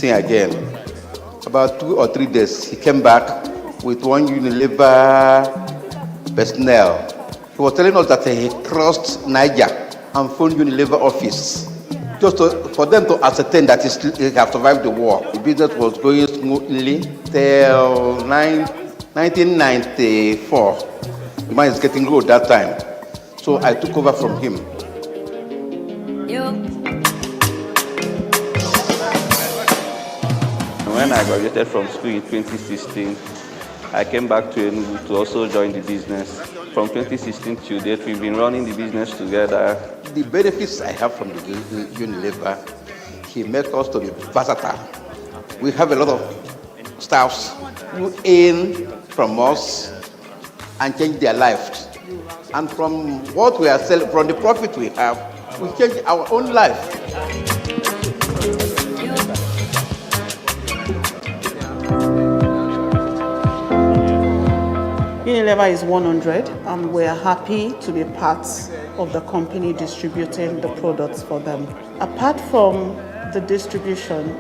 Again. About 2 or 3 days, he came back with one Unilever personnel. He was telling us that he crossed Niger and phoned Unilever office just for them to ascertain that he have survived the war. The business was going smoothly till 1994. The man is getting old that time. So I took over from him. When I graduated from school in 2016, I came back to Enugu to also join the business. From 2016 to date, we've been running the business together. The benefits I have from the Unilever, he makes us to be versatile. We have a lot of staffs who earn from us and change their lives. And from what we are selling, from the profit we have, we change our own life. Unilever is 100, and we're happy to be part of the company distributing the products for them. Apart from the distribution,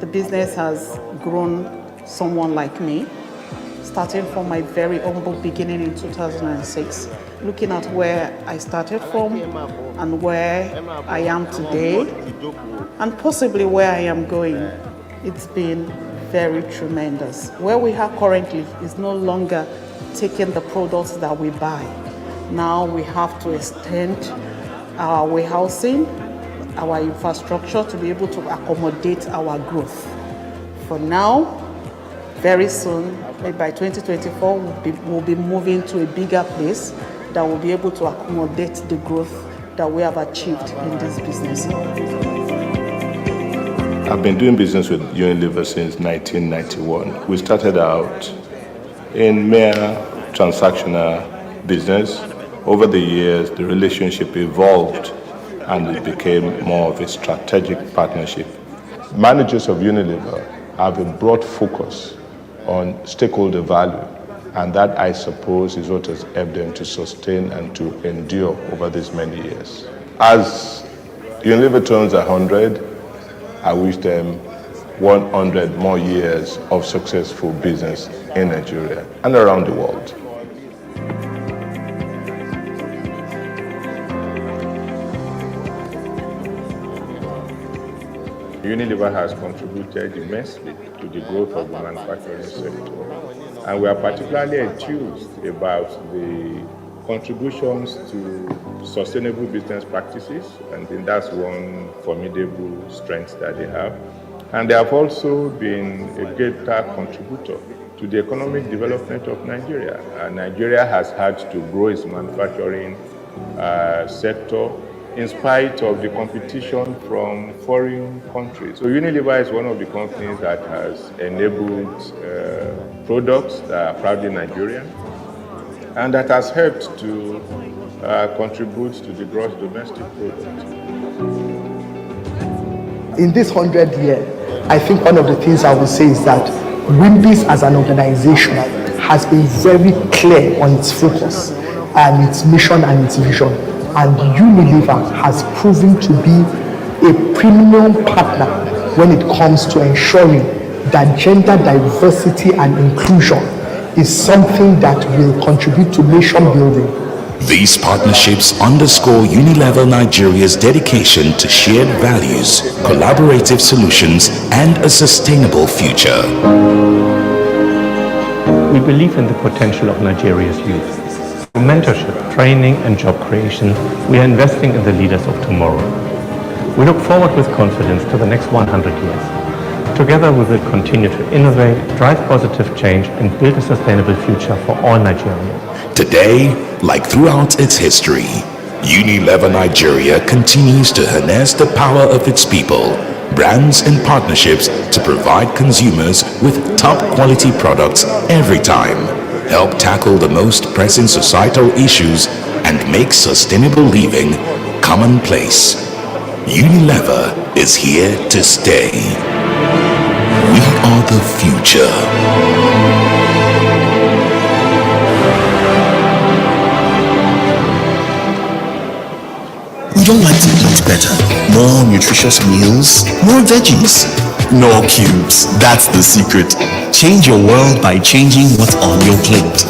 the business has grown someone like me, starting from my very humble beginning in 2006, looking at where I started from and where I am today, and possibly where I am going. It's been very tremendous. Where we are currently is no longer taking the products that we buy. Now we have to extend our warehousing, our infrastructure to be able to accommodate our growth. For now, very soon, maybe by 2024, we'll be moving to a bigger place that will be able to accommodate the growth that we have achieved in this business. I've been doing business with Unilever since 1991. We started out in mere transactional business. Over the years, the relationship evolved and it became more of a strategic partnership. Managers of Unilever have a broad focus on stakeholder value, and that, I suppose, is what has helped them to sustain and to endure over these many years. As Unilever turns 100, I wish them 100 more years of successful business in Nigeria and around the world. Unilever has contributed immensely to the growth of the manufacturing sector, and we are particularly enthused about the contributions to sustainable business practices, and then that's one formidable strength that they have. And they have also been a greater contributor to the economic development of Nigeria. And Nigeria has had to grow its manufacturing sector in spite of the competition from foreign countries. So Unilever is one of the companies that has enabled products that are proudly Nigerian, and that has helped to contribute to the gross domestic product. In this 100 year, I think one of the things I would say is that Wimpy's as an organization has been very clear on its focus and its mission and its vision. And Unilever has proven to be a premium partner when it comes to ensuring that gender diversity and inclusion is something that will contribute to nation building. These partnerships underscore Unilever Nigeria's dedication to shared values, collaborative solutions, and a sustainable future. We believe in the potential of Nigeria's youth. Through mentorship, training, and job creation, we are investing in the leaders of tomorrow. We look forward with confidence to the next 100 years. Together, we will continue to innovate, drive positive change, and build a sustainable future for all Nigerians. Today, like throughout its history, Unilever Nigeria continues to harness the power of its people, brands, and partnerships to provide consumers with top quality products every time, help tackle the most pressing societal issues, and make sustainable living commonplace. Unilever is here to stay. We are the future. We don't like to eat better. More nutritious meals, more veggies. No cubes, that's the secret. Change your world by changing what's on your plate.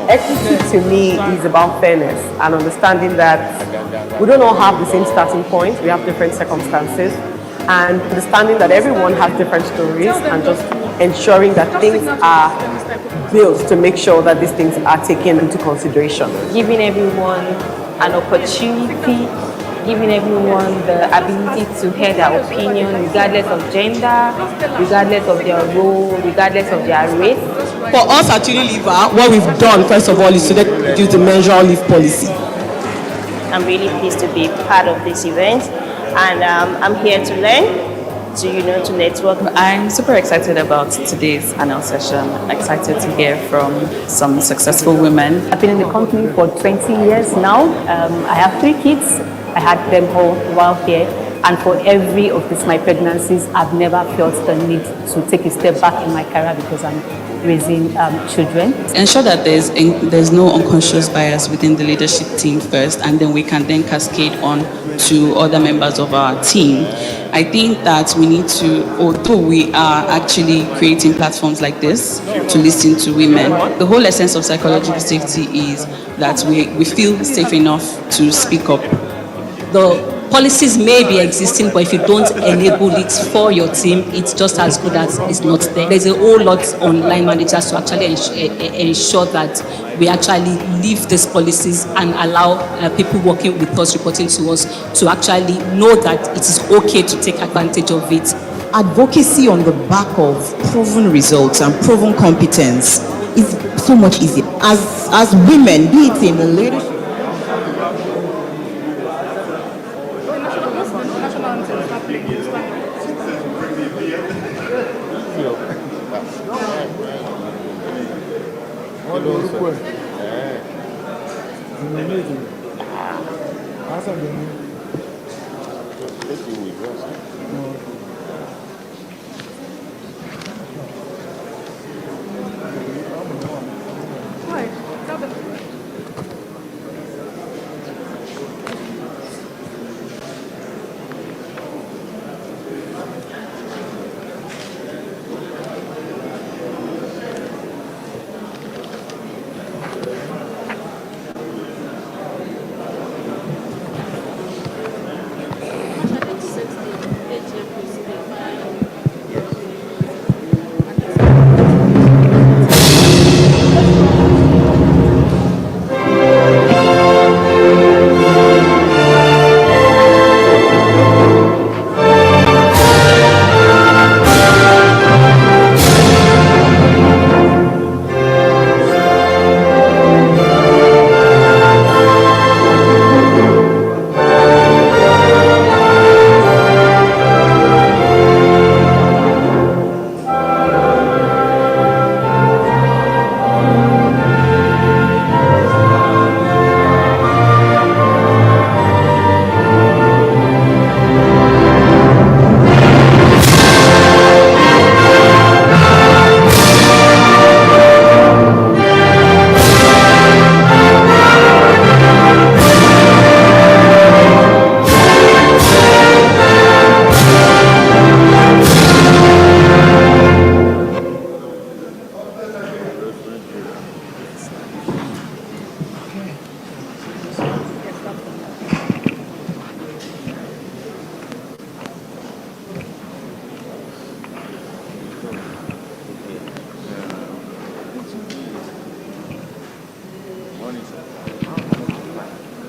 Equity to me is about fairness and understanding that we don't all have the same starting point, we have different circumstances, and understanding that everyone has different stories and just ensuring that things are built to make sure that these things are taken into consideration. Giving everyone an opportunity, giving everyone the ability to hear their opinion regardless of gender, regardless of their role, regardless of their race. For us at Unilever, what we've done first of all is to introduce the menstrual leave policy. I'm really pleased to be part of this event, and I'm here to learn, to network. I'm super excited about today's panel session. Excited to hear from some successful women. I've been in the company for 20 years now. I have 3 kids. I had them all while here, and for every of my pregnancies, I've never felt the need to take a step back in my career because I'm raising children. Ensure that there's no unconscious bias within the leadership team first, and then we can then cascade on to other members of our team. I think that we need to, although we are actually creating platforms like this to listen to women, the whole essence of psychological safety is that we feel safe enough to speak up. The policies may be existing, but if you don't enable it for your team, it's just as good as it's not there. There's a whole lot on line managers to actually ensure that we actually leave these policies and allow people working with us, reporting to us, to actually know that it is okay to take advantage of it. Advocacy on the back of proven results and proven competence is so much easier. As women, be it in the leadership.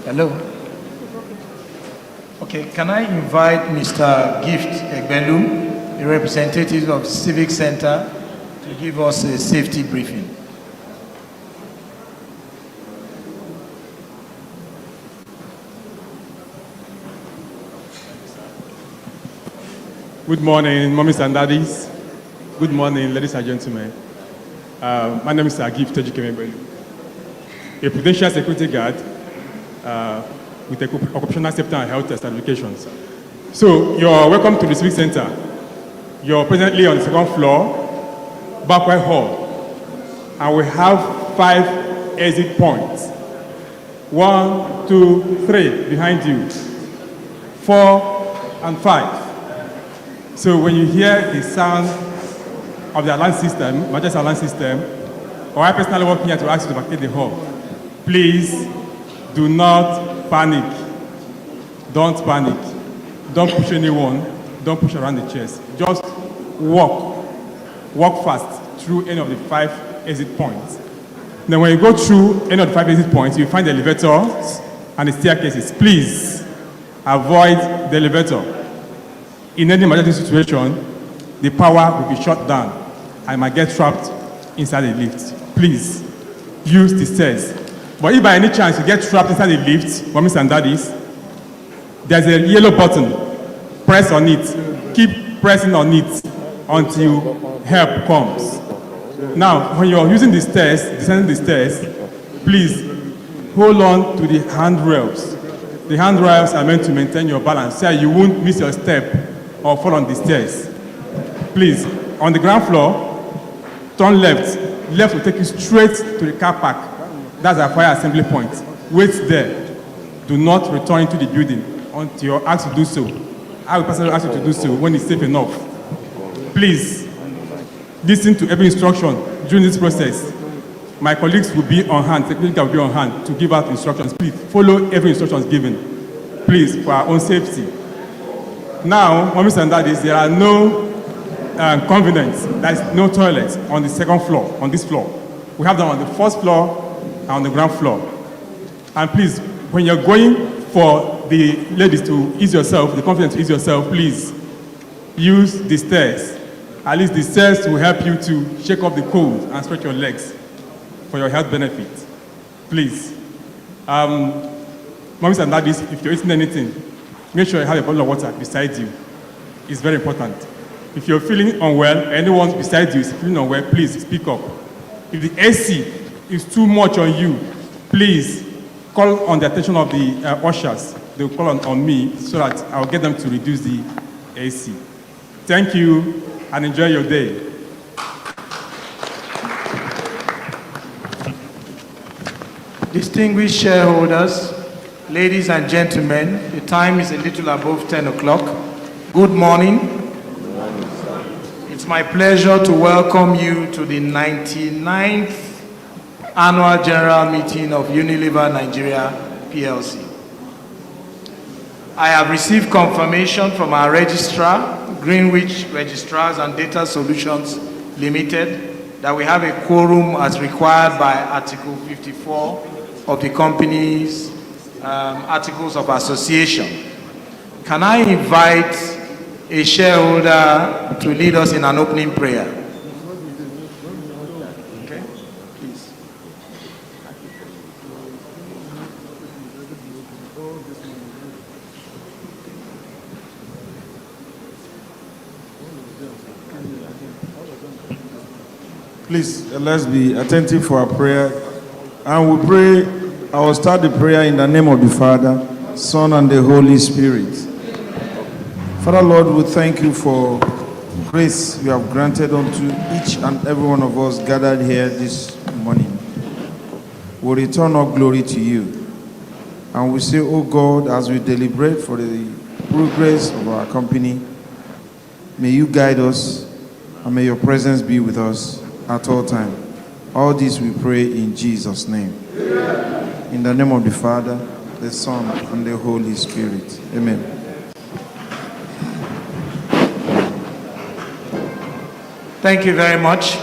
Hello. Okay, can I invite Mr. Gift Egbelum, a representative of Civic Center, to give us a safety briefing? Good morning, mommies and daddies. Good morning, ladies and gentlemen. My name is Gift Egbelum, a Prudential Security Guard with occupational safety and health certifications. So you're welcome to the Civic Center. You're presently on the second floor, banquet hall, and we have 5 exit points. 1, 2, 3 behind you, 4 and 5. So when you hear the sound of the alarm system, emergency alarm system, or I personally walk here to ask you to vacate the hall, please do not panic. Don't panic. Don't push anyone. Don't push around the chairs. Just walk fast through any of the 5 exit points. Then when you go through any of the 5 exit points, you find the elevators and the staircases. Please avoid the elevator. In any emergency situation, the power will be shut down. I might get trapped inside the lift. Please use the stairs. But if by any chance you get trapped inside the lift, mommies and daddies, there's a yellow button. Press on it. Keep pressing on it until help comes. Now, when you're using the stairs, descending the stairs, please hold on to the handrails. The handrails are meant to maintain your balance so you won't miss your step or fall on the stairs. Please, on the ground floor, turn left. Left will take you straight to the car park. That's our fire assembly point. Wait there. Do not return into the building until you're asked to do so. I will personally ask you to do so when it's safe enough. Please, listen to every instruction during this process. My colleagues will be on hand, technical will be on hand to give out instructions. Please, follow every instruction given. Please, for our own safety. Now, mommies and daddies, there are no convenience. There is no toilet on the second floor, on this floor. We have them on the first floor and on the ground floor. And please, when you're going for the ladies to ease yourself, the confidence to ease yourself, please use the stairs. At least the stairs will help you to shake off the cold and stretch your legs for your health benefit. Please. Mommies and daddies, if you're eating anything, make sure you have a bottle of water beside you. It's very important. If you're feeling unwell, anyone beside you is feeling unwell, please speak up. If the AC is too much on you, please call on the attention of the ushers. They'll call on me so that I'll get them to reduce the AC. Thank you and enjoy your day. Distinguished shareholders, ladies and gentlemen, the time is a little above 10 o'clock. Good morning. It's my pleasure to welcome you to the 99th Annual General Meeting of Unilever Nigeria PLC. I have received confirmation from our registrar, Greenwich Registrars and Data Solutions Limited, that we have a quorum as required by Article 54 of the company's Articles of Association. Can I invite a shareholder to lead us in an opening prayer? Okay, please. Please, let's be attentive for our prayer. And we pray, I will start the prayer in the name of the Father, Son, and the Holy Spirit. Father, Lord, we thank you for grace you have granted unto each and every one of us gathered here this morning. We return all glory to you. And we say, oh God, as we deliberate for the progress of our company, may you guide us and may your presence be with us at all times. All this we pray in Jesus' name. Amen. In the name of the Father, the Son, and the Holy Spirit. Amen. Thank you very much.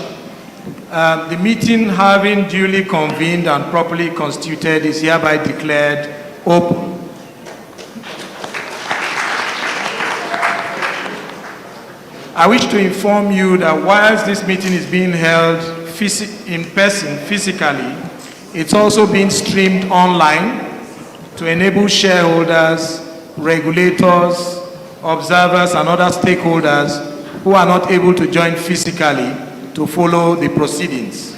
The meeting, having duly convened and properly constituted, is hereby declared open. I wish to inform you that whilst this meeting is being held in person physically, it's also being streamed online to enable shareholders, regulators, observers, and other stakeholders who are not able to join physically to follow the proceedings.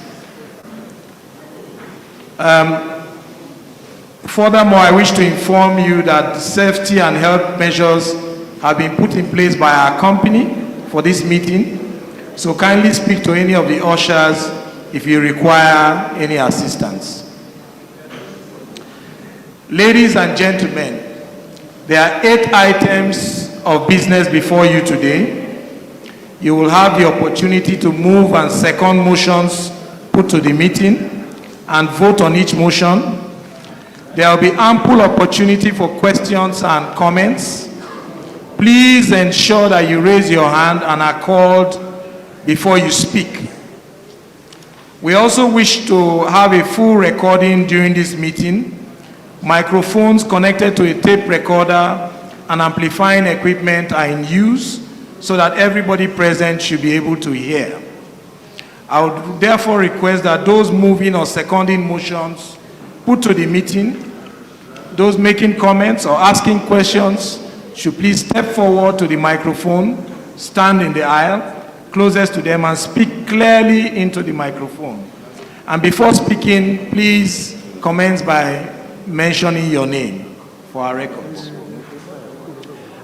Furthermore, I wish to inform you that safety and health measures have been put in place by our company for this meeting. So kindly speak to any of the ushers if you require any assistance. Ladies and gentlemen, there are 8 items of business before you today. You will have the opportunity to move and second motions put to the meeting and vote on each motion. There will be ample opportunity for questions and comments. Please ensure that you raise your hand and are called before you speak. We also wish to have a full recording during this meeting. Microphones connected to a tape recorder and amplifying equipment are in use so that everybody present should be able to hear. I would therefore request that those moving or seconding motions put to the meeting, those making comments or asking questions should please step forward to the microphone, stand in the aisle closest to them and speak clearly into the microphone. And before speaking, please commence by mentioning your name for our records.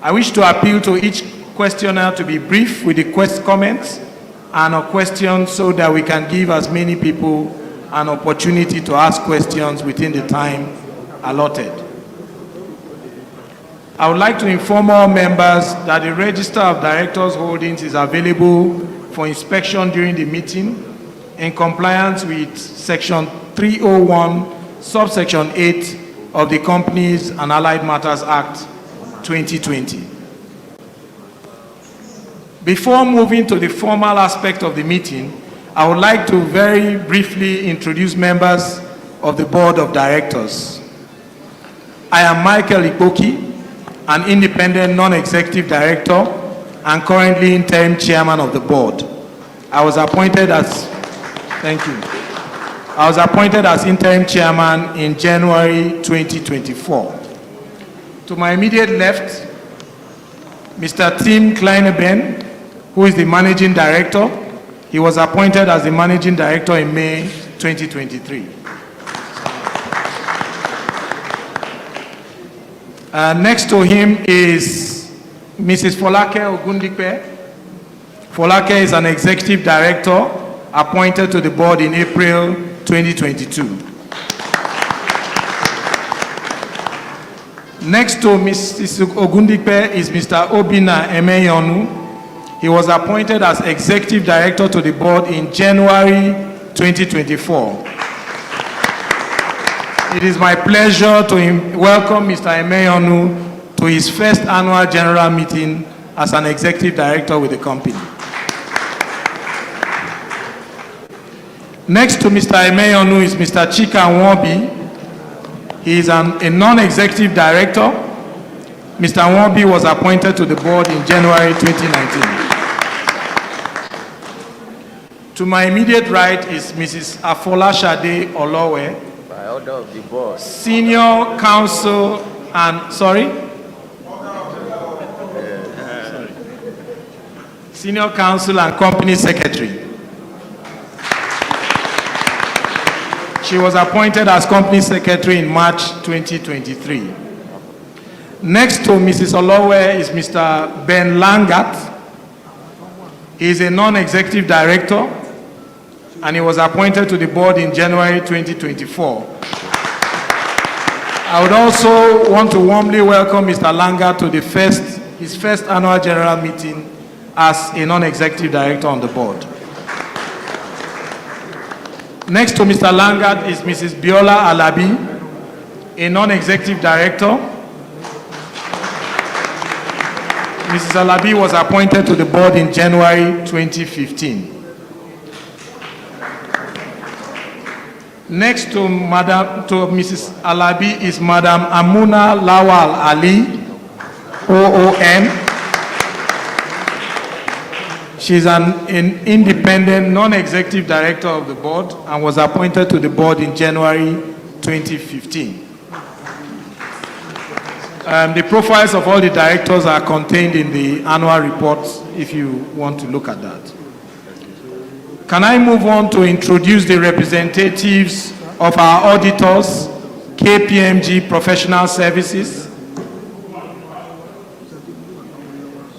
I wish to appeal to each questioner to be brief with the comments and a question so that we can give as many people an opportunity to ask questions within the time allotted. I would like to inform all members that the Register of Directors Holdings is available for inspection during the meeting in compliance with Section 301, subsection 8 of the Companies and Allied Matters Act 2020. Before moving to the formal aspect of the meeting, I would like to very briefly introduce members of the Board of Directors. I am Michael Ikpoki, an independent non-executive director and currently interim chairman of the board. I was appointed as interim chairman in January 2024. To my immediate left, Mr. Tim Kleineben, who is the managing director. He was appointed as the managing director in May 2023. Next to him is Mrs. Folake Ogundipe. Folake is an executive director appointed to the board in April 2022. Next to Mrs. Ogundipe is Mr. Obina Emeyonu. He was appointed as executive director to the board in January 2024. It is my pleasure to welcome Mr. Emeyonu to his first annual general meeting as an executive director with the company. Next to Mr. Emeyonu is Mr. Chika Nwobi. He is a non-executive director. Mr. Nwobi was appointed to the board in January 2019. To my immediate right is Mrs. Afolashade Olowe, by order of the board, senior counsel and senior counsel and company secretary. She was appointed as company secretary in March 2023. Next to Mrs. Olowe is Mr. Ben Langat. He is a non-executive director and he was appointed to the board in January 2024. I would also want to warmly welcome Mr. Langat to his first annual general meeting as a non-executive director on the board. Next to Mr. Langat is Mrs. Biola Alabi, a non-executive director. Mrs. Alabi was appointed to the board in January 2015. Next to Mrs. Alabi is Madam Amuna Lawal Ali, OON. She's an independent, non-executive director of the board and was appointed to the board in January 2015. The profiles of all the directors are contained in the annual reports if you want to look at that. Can I move on to introduce the representatives of our auditors, KPMG Professional Services?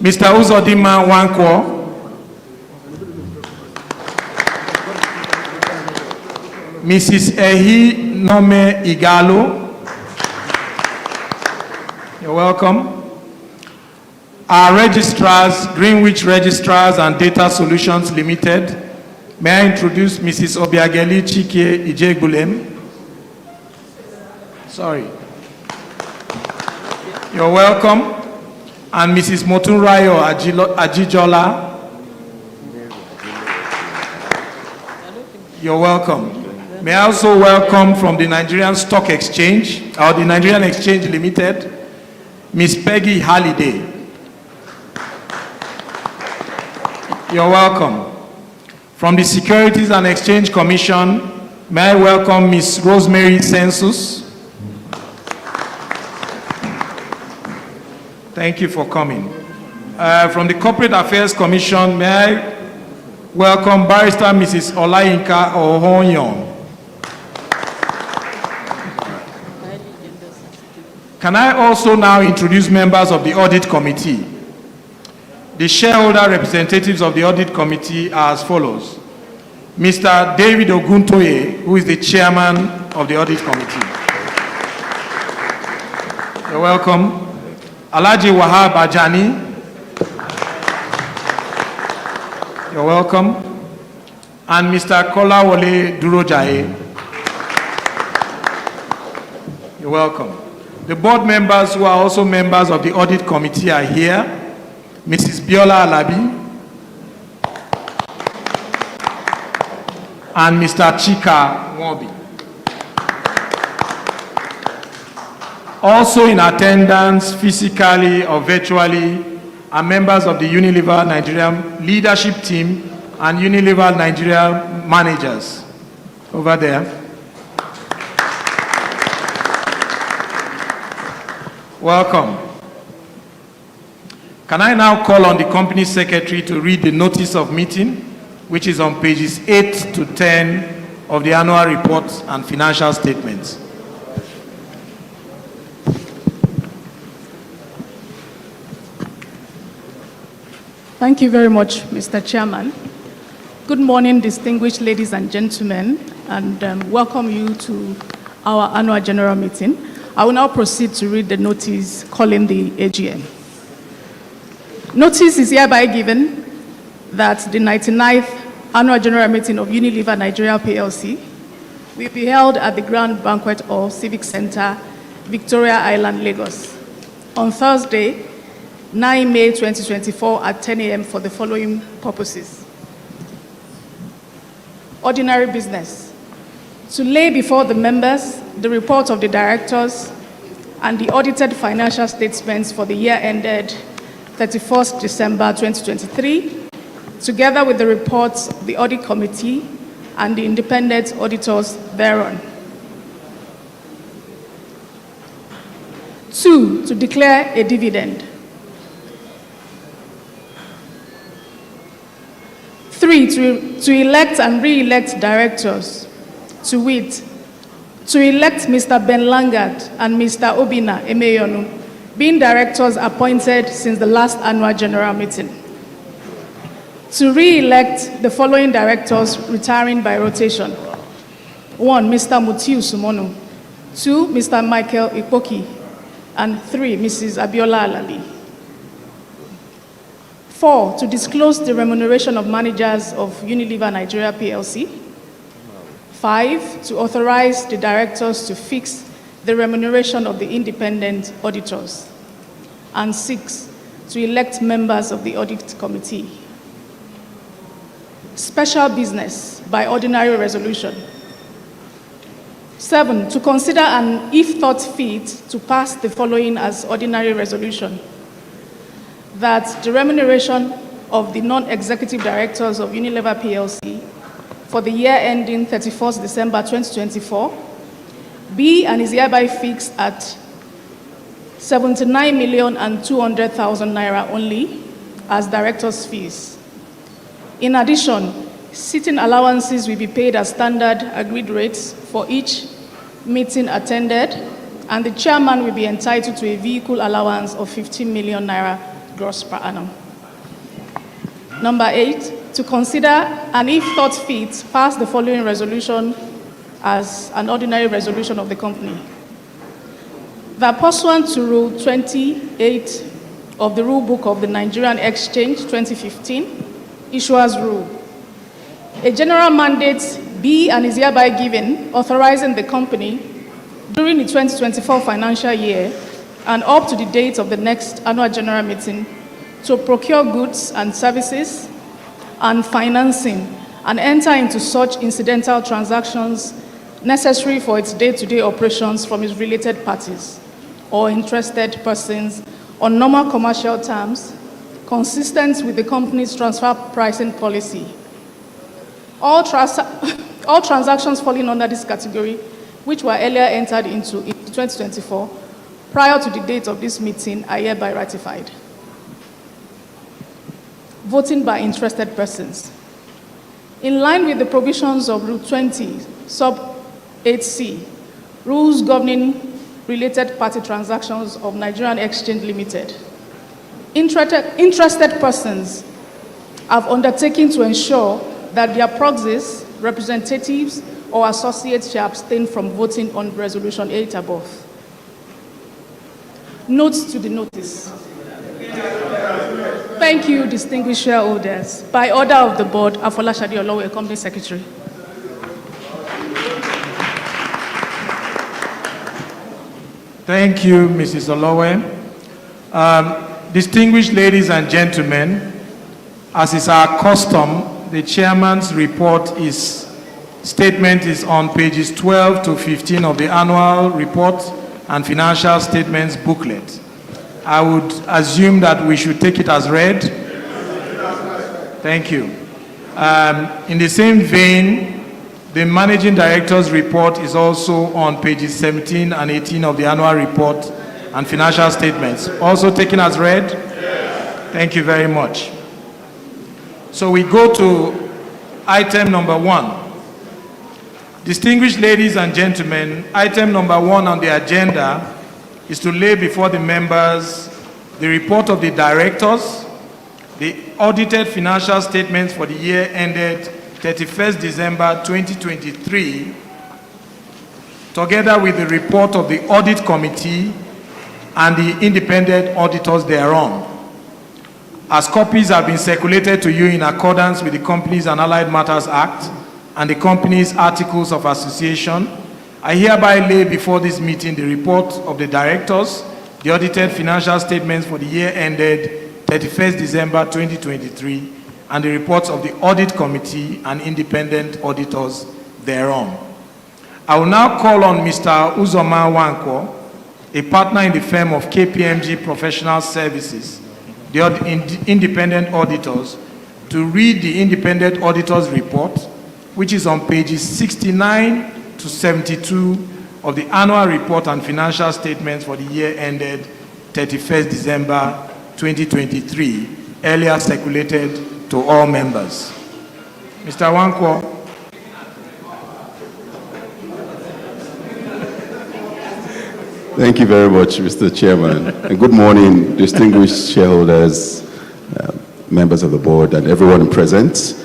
Mr. Uzodinma Nwankwo. Mrs. Ehi Nome Igalo. You're welcome. Our registrars, Greenwich Registrars and Data Solutions Limited. May I introduce Mrs. Obiageli Chike Ijegbulem? Sorry. You're welcome. And Mrs. Motunrayo Ajijola. You're welcome. May I also welcome from the Nigerian Stock Exchange, or the Nigerian Exchange Limited, Miss Peggy Halliday. You're welcome. From the Securities and Exchange Commission, may I welcome Miss Rosemary Census. Thank you for coming. From the Corporate Affairs Commission, may I welcome Barrister Mrs. Olayinka Ohonyon. Can I also now introduce members of the Audit Committee? The shareholder representatives of the Audit Committee are as follows. Mr. David Oguntoye, who is the chairman of the Audit Committee. You're welcome. Alhaji Wahab Ajani. You're welcome. And Mr. Kolawole Durojaye. You're welcome. The board members who are also members of the Audit Committee are here. Mrs. Biola Alabi and Mr. Chika Nwobi. Also in attendance, physically or virtually, are members of the Unilever Nigeria leadership team and Unilever Nigeria managers over there. Welcome. Can I now call on the company secretary to read the notice of meeting, which is on pages 8 to 10 of the annual report and financial statements. Thank you very much, Mr. Chairman. Good morning, distinguished ladies and gentlemen, and welcome you to our annual general meeting. I will now proceed to read the notice calling the AGM. Notice is hereby given that the 99th annual general meeting of Unilever Nigeria PLC will be held at the Grand Banquet Hall, Civic Center, Victoria Island, Lagos, on Thursday, 9 May 2024 at 10 a.m. for the following purposes. Ordinary business. To lay before the members the report of the directors and the audited financial statements for the year ended 31st December 2023, together with the reports of the Audit Committee and the independent auditors thereon. 2, to declare a dividend. 3, to elect and re-elect directors, to wit, to elect Mr. Ben Langard and Mr. Obina Emeyonu, being directors appointed since the last annual general meeting. To re-elect the following directors retiring by rotation. 1, Mr. Mutiu Sumonu. 2, Mr. Michael Ikpoki. And 3, Mrs. Abiola Alabi. 4, to disclose the remuneration of managers of Unilever Nigeria PLC. 5, to authorize the directors to fix the remuneration of the independent auditors. And 6, to elect members of the Audit Committee. Special business by ordinary resolution. 7, to consider and, if thought fit, to pass the following as ordinary resolution. That the remuneration of the non-executive directors of Unilever PLC for the year ending 31st December 2024 be and is hereby fixed at 79,200,000 naira only as directors' fees. In addition, sitting allowances will be paid as standard agreed rates for each meeting attended, and the chairman will be entitled to a vehicle allowance of 15 million naira gross per annum. Number 8, to consider and if thought fit, pass the following resolution as an ordinary resolution of the company. That pursuant to Rule 28 of the Rule Book of the Nigerian Exchange 2015, Issuers Rule, a general mandate be and is hereby given authorizing the company during the 2024 financial year and up to the date of the next annual general meeting to procure goods and services and financing and enter into such incidental transactions necessary for its day-to-day operations from its related parties or interested persons on normal commercial terms consistent with the company's transfer pricing policy. All transactions falling under this category, which were earlier entered into in 2024, prior to the date of this meeting, are hereby ratified. Voting by interested persons. In line with the provisions of Rule 20, Sub 8C, Rules Governing Related Party Transactions of Nigerian Exchange Limited, interested persons have undertaken to ensure that their proxies, representatives, or associates shall abstain from voting on Resolution 8 above. Notes to the notice. Thank you, distinguished shareholders. By order of the board, Afola Shadi Olowe, Company Secretary. Thank you, Mrs. Olowe. Distinguished ladies and gentlemen, as is our custom, the chairman's statement is on pages 12 to 15 of the annual report and financial statements booklet. I would assume that we should take it as read. Thank you. In the same vein, the managing director's report is also on pages 17 and 18 of the annual report and financial statements. Also taken as read? Thank you very much. So we go to item number 1. Distinguished ladies and gentlemen, item number 1 on the agenda is to lay before the members the report of the directors, the audited financial statements for the year ended 31st December 2023, together with the report of the audit committee and the independent auditors thereon. As copies have been circulated to you in accordance with the Companies and Allied Matters Act and the company's articles of association, I hereby lay before this meeting the report of the directors, the audited financial statements for the year ended 31st December 2023, and the reports of the audit committee and independent auditors thereon. I will now call on Mr. Uzoma Wankwo, a partner in the firm of KPMG Professional Services, the independent auditors, to read the independent auditors report, which is on pages 69 to 72 of the annual report and financial statements for the year ended 31st December 2023, earlier circulated to all members. Mr. Wankwo. Thank you very much, Mr. Chairman. And good morning, distinguished shareholders, members of the board, and everyone present.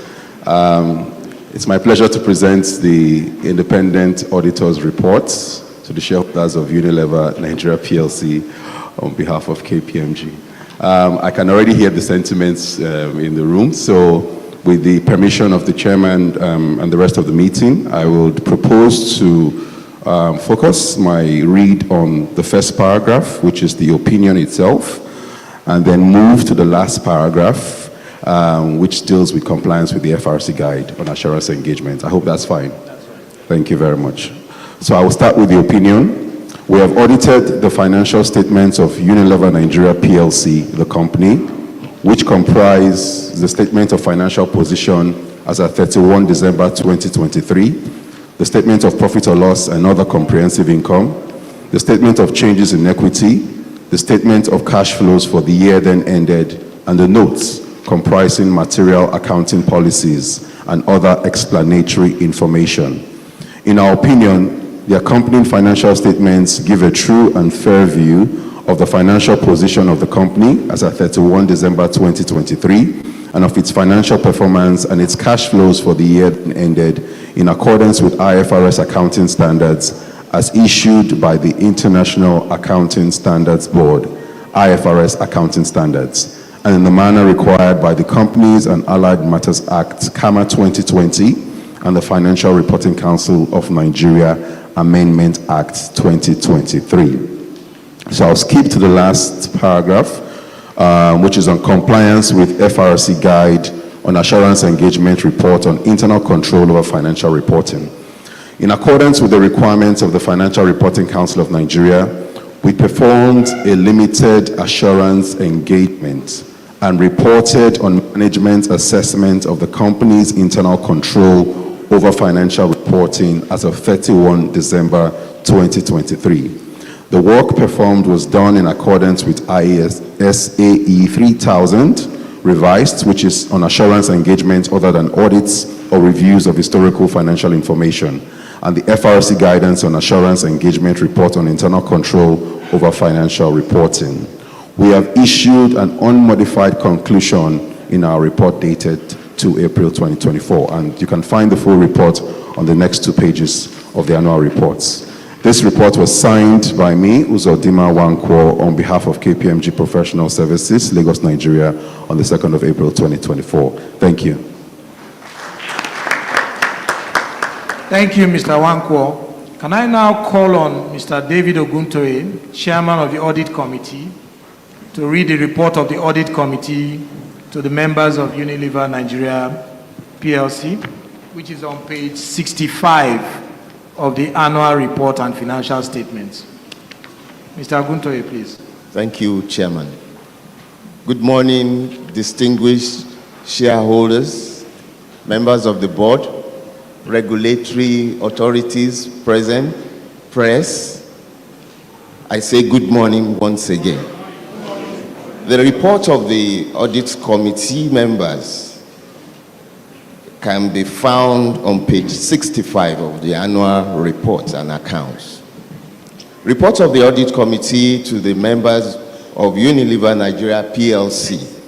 It's my pleasure to present the independent auditor's reports to the shareholders of Unilever Nigeria PLC on behalf of KPMG. I can already hear the sentiments in the room, so with the permission of the chairman and the rest of the meeting, I would propose to focus my read on the first paragraph, which is the opinion itself, and then move to the last paragraph, which deals with compliance with the FRC guide on assurance engagement. I hope that's fine. Thank you very much. So I will start with the opinion. We have audited the financial statements of Unilever Nigeria PLC, the company, which comprise the statement of financial position as at 31 December 2023, the statement of profit or loss and other comprehensive income, the statement of changes in equity, the statement of cash flows for the year then ended, and the notes comprising material accounting policies and other explanatory information. In our opinion, the accompanying financial statements give a true and fair view of the financial position of the company as at 31 December 2023, and of its financial performance and its cash flows for the year ended in accordance with IFRS accounting standards as issued by the International Accounting Standards Board, IFRS accounting standards, and in the manner required by the Companies and Allied Matters Act, CAMA 2020, and the Financial Reporting Council of Nigeria Amendment Act 2023. So I'll skip to the last paragraph, which is on compliance with FRC Guide on Assurance Engagement Report on Internal Control over Financial Reporting. In accordance with the requirements of the Financial Reporting Council of Nigeria, we performed a limited assurance engagement and reported on management's assessment of the company's internal control over financial reporting as of 31 December 2023. The work performed was done in accordance with IAS-SAE 3000 revised, which is on assurance engagement other than audits or reviews of historical financial information, and the FRC guidance on assurance engagement report on internal control over financial reporting. We have issued an unmodified conclusion in our report dated 2 April 2024, and you can find the full report on the next 2 pages of the annual reports. This report was signed by me, Uzodimma Nwankwo, on behalf of KPMG Professional Services, Lagos, Nigeria, on the 2nd of April 2024. Thank you. Thank you, Mr. Nwankwo. Can I now call on Mr. David Oguntoye, Chairman of the Audit Committee, to read the report of the Audit Committee to the members of Unilever Nigeria PLC, which is on page 65 of the annual report and financial statements. Mr. Oguntoye, please. Thank you, Chairman. Good morning, distinguished shareholders, members of the board, regulatory authorities present, press. I say good morning once again. The report of the Audit Committee members can be found on page 65 of the annual report and accounts. Report of the Audit Committee to the members of Unilever Nigeria PLC.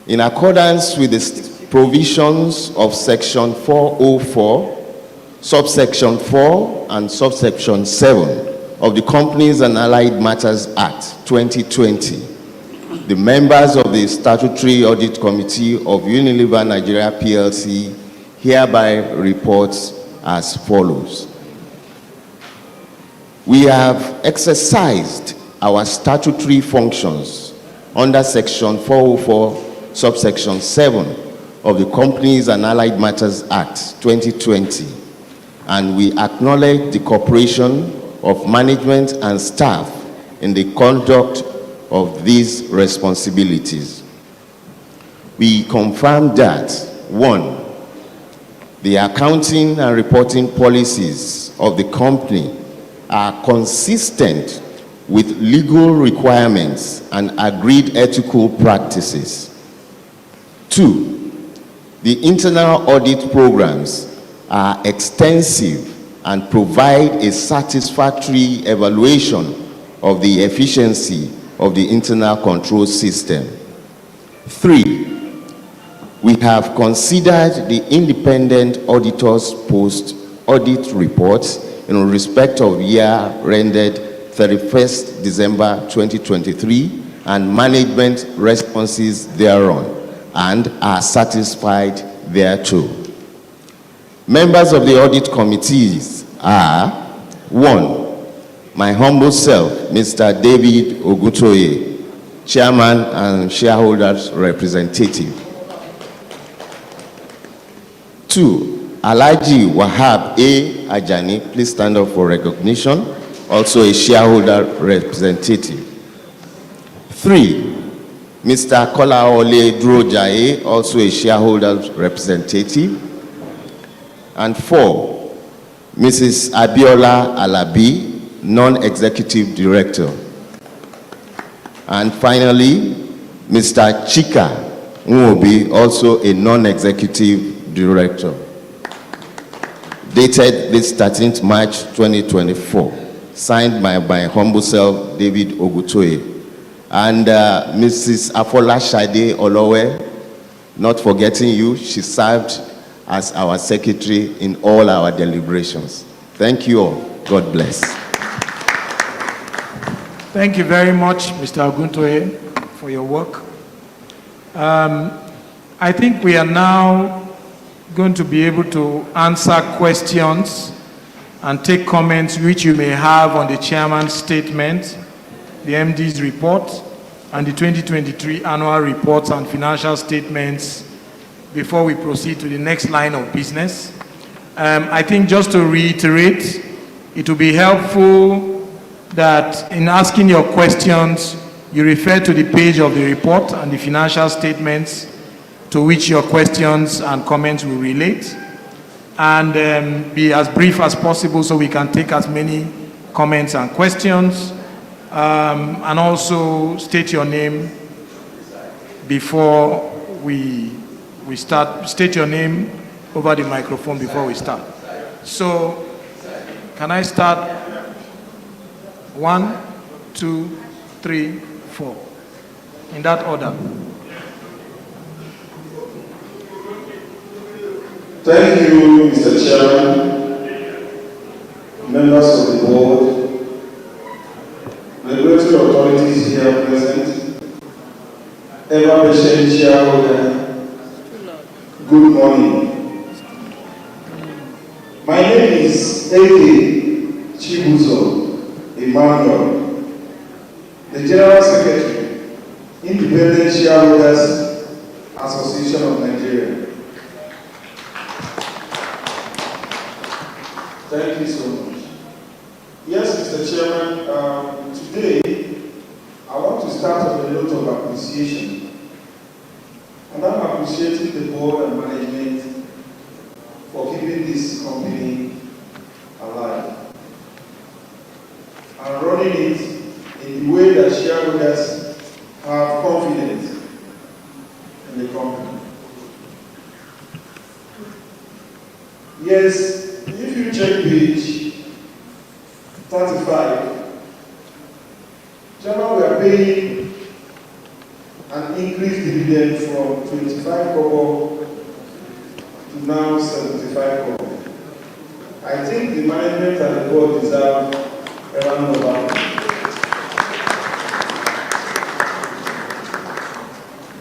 In accordance with the provisions of section 404, subsection 4 and subsection 7 of the Companies and Allied Matters Act 2020, the members of the Statutory Audit Committee of Unilever Nigeria PLC hereby reports as follows. We have exercised our statutory functions under section 404, subsection 7 of the Companies and Allied Matters Act 2020, and we acknowledge the cooperation of management and staff in the conduct of these responsibilities. We confirm that, 1, the accounting and reporting policies of the company are consistent with legal requirements and agreed ethical practices. 2, the internal audit programs are extensive and provide a satisfactory evaluation of the efficiency of the internal control system. 3, we have considered the independent auditor's post-audit reports in respect of year rendered 31st December 2023 and management responses thereon, and are satisfied thereto. Members of the audit committees are 1, my humble self, Mr. David Oguntoye, Chairman and Shareholders Representative. 2, Alhaji Wahab A. Ajani, please stand up for recognition, also a shareholder representative. 3, Mr. Kolaole Drojaye, also a shareholder representative. And 4, Mrs. Abiola Alabi, non-executive director. And finally, Mr. Chika Nwobi, also a non-executive director. Dated this 13th March 2024. signed by my humble self, David Ogutoye. And Mrs. Afola Shade Olowe, not forgetting you, she served as our secretary in all our deliberations. Thank you all. God bless. Thank you very much, Mr. Oguntoye, for your work. I think we are now going to be able to answer questions and take comments which you may have on the chairman's statement, the MD's report, and the 2023 annual reports and financial statements before we proceed to the next line of business. I think just to reiterate, it will be helpful that in asking your questions, you refer to the page of the report and the financial statements to which your questions and comments will relate, and be as brief as possible so we can take as many comments and questions, and also state your name before we start. State your name over the microphone before we start. So, can I start? 1, 2, 3, 4. In that order. Thank you, Mr. Chairman, members of the board, regulatory authorities here present, ever-patient shareholder, good morning. My name is A.K. Chibuzo Emmanuel, the General Secretary, Independent Shareholders Association of Nigeria. Thank you so much. Yes, Mr. Chairman, today I want to start on a note of appreciation. And I'm appreciating the board and management for keeping this company alive and running it in the way that shareholders have confidence in the company. Yes, if you check page 35, Chairman, we are paying an increased dividend from 25 kobo to now 75 kobo. I think the management and the board deserve a round of applause.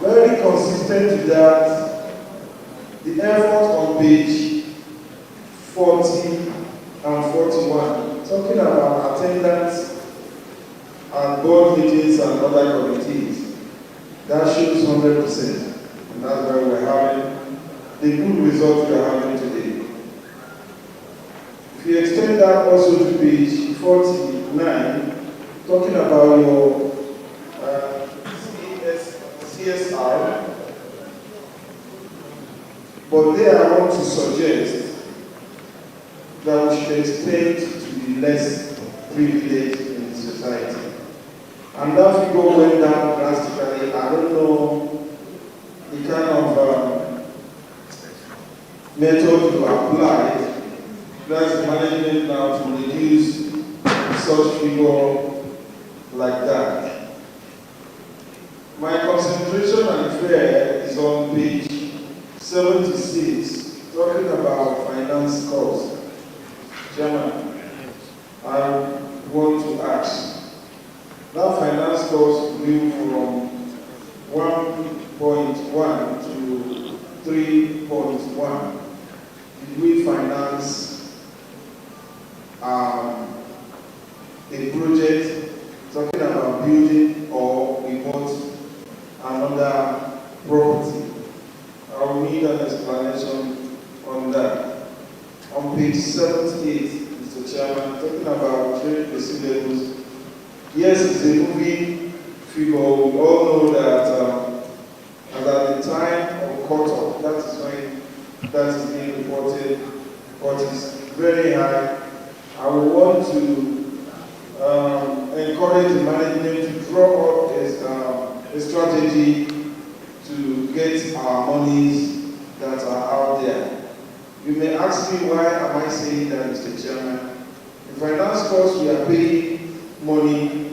Very consistent with that, the effort on page 40 and 41, talking about attendance at board meetings and other committees, that shows 100%. And that's why we're having the good results we're having today. If you extend that also to page 49, talking about your CSR, but there I want to suggest that we should expect to be less privileged in society. And that figure went down drastically. I don't know the kind of method you applied. That's the management now to reduce such figure like that. My concentration and fear is on page 76, talking about finance costs. Chairman, I want to ask, that finance cost grew from 1.1 to 3.1. Did we finance a project talking about building, or we bought another property? I will need an explanation on that. On page 78, Mr. Chairman, talking about trade receivables. Yes, it's a moving figure. We all know that at the time of cut-off, that is when that is being reported, but it's very high. I would want to encourage the management to draw up a strategy to get our monies that are out there. You may ask me, why am I saying that, Mr. Chairman? In finance cost, we are paying money,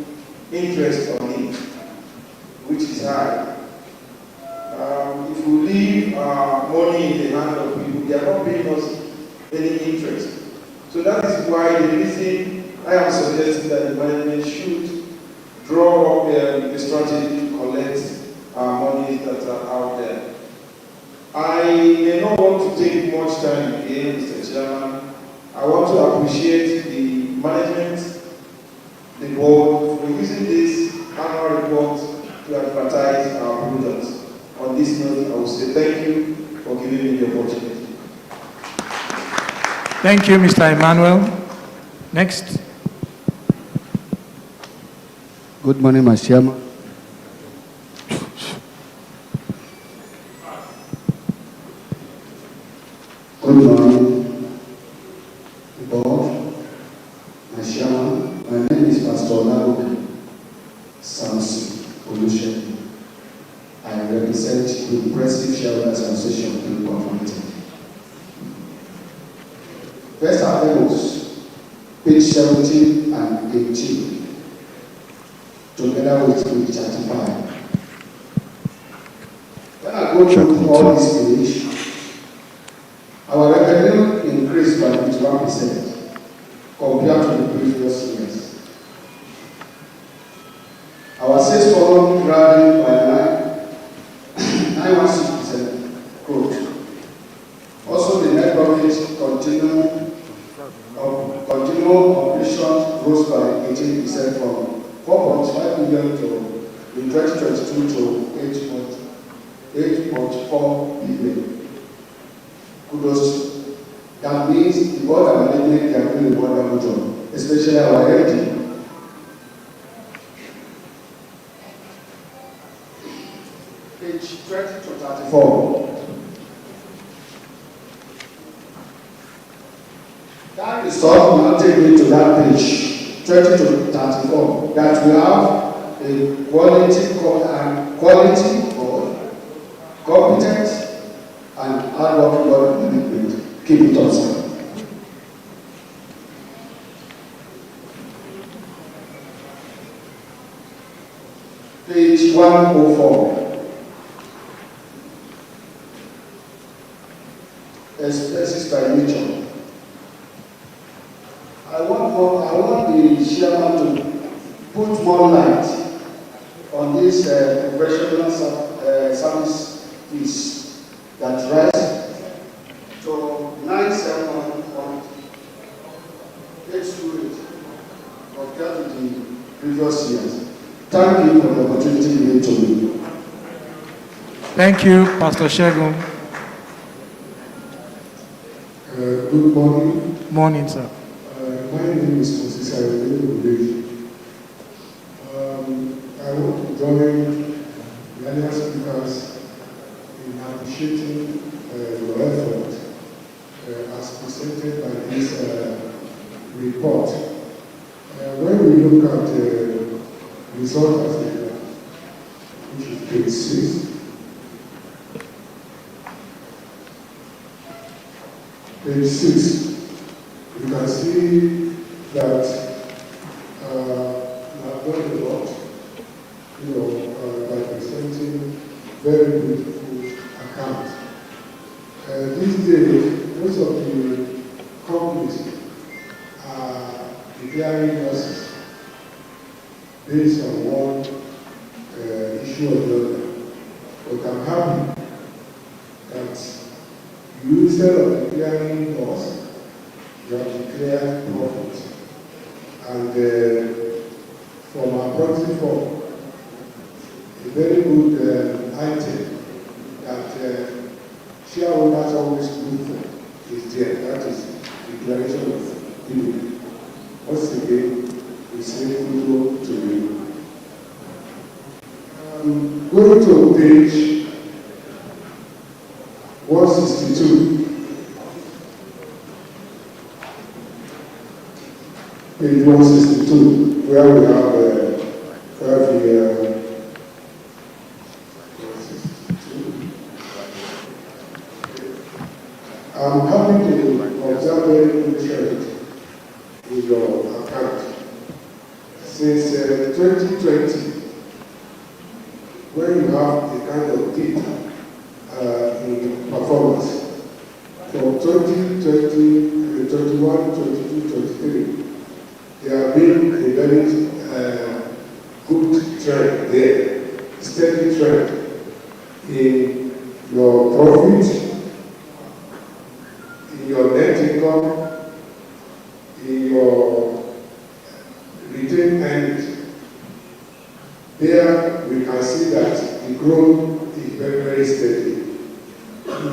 interest on it, which is high. If we leave our money in the hand of people, they are not paying us any interest. So that is why the reason I am suggesting that the management should draw up a strategy to collect our money that are out there. I may not want to take much time again, Mr. Chairman. I want to appreciate the management, the board, for using this annual report to advertise our products. On this note, I will say thank you for giving me the opportunity. Thank you, Mr. Emmanuel. Next. Good morning, Mr. Chairman. Good morning, board, Mr. Chairman. My name is Pastor Olagoke Samson Olusegun. I represent the Impressive Shareholders Association Incorporated. First and foremost, page 17 and 18, together with page 35. When I go through all this page, our revenue increased by 51% compared to the previous years. Our sales volume rallied by 9.16% growth. Also, the net profit continued operations rose by 18% from 4.5 million in 2022 to 8.4 billion. Kudos. That means the board and management can do a wonderful job, especially our MD. Page 20 to 34. That result will now take me to that page 20 to 34. That we have a quality board, competent and hardworking board management. Keep it up, sir. Page 104. Expenses by nature. I want the chairman to put more light on this professional service fees that rise to 97.828 compared to the previous years. Thank you for the opportunity given to me. Thank you, Pastor Shegun. Good morning. Morning, sir. My name is Moses Ayodele. I want to join the earlier speakers in appreciating your effort as presented by this report. When we look at the result of the which is page 6, page 6, you can see that we have done a lot, by presenting very beautiful accounts. These days, most of the companies are declaring losses based on one issue or the other. But I'm happy that you, instead of declaring loss, you have declared profit. And from our proxy form, a very good item that shareholders always look for is there. That is declaration of dividend. Once again, we say kudos to you. Going to page 162. Page 162, where we have I'm happy to observe very good trend in your account. Since 2020, when you have a kind of dip in performance, from 2020, 21, 22, 23, there have been a very good trend there, steady trend in your profit, in your net income, in your retained earnings. There we can see that the growth is very, very steady,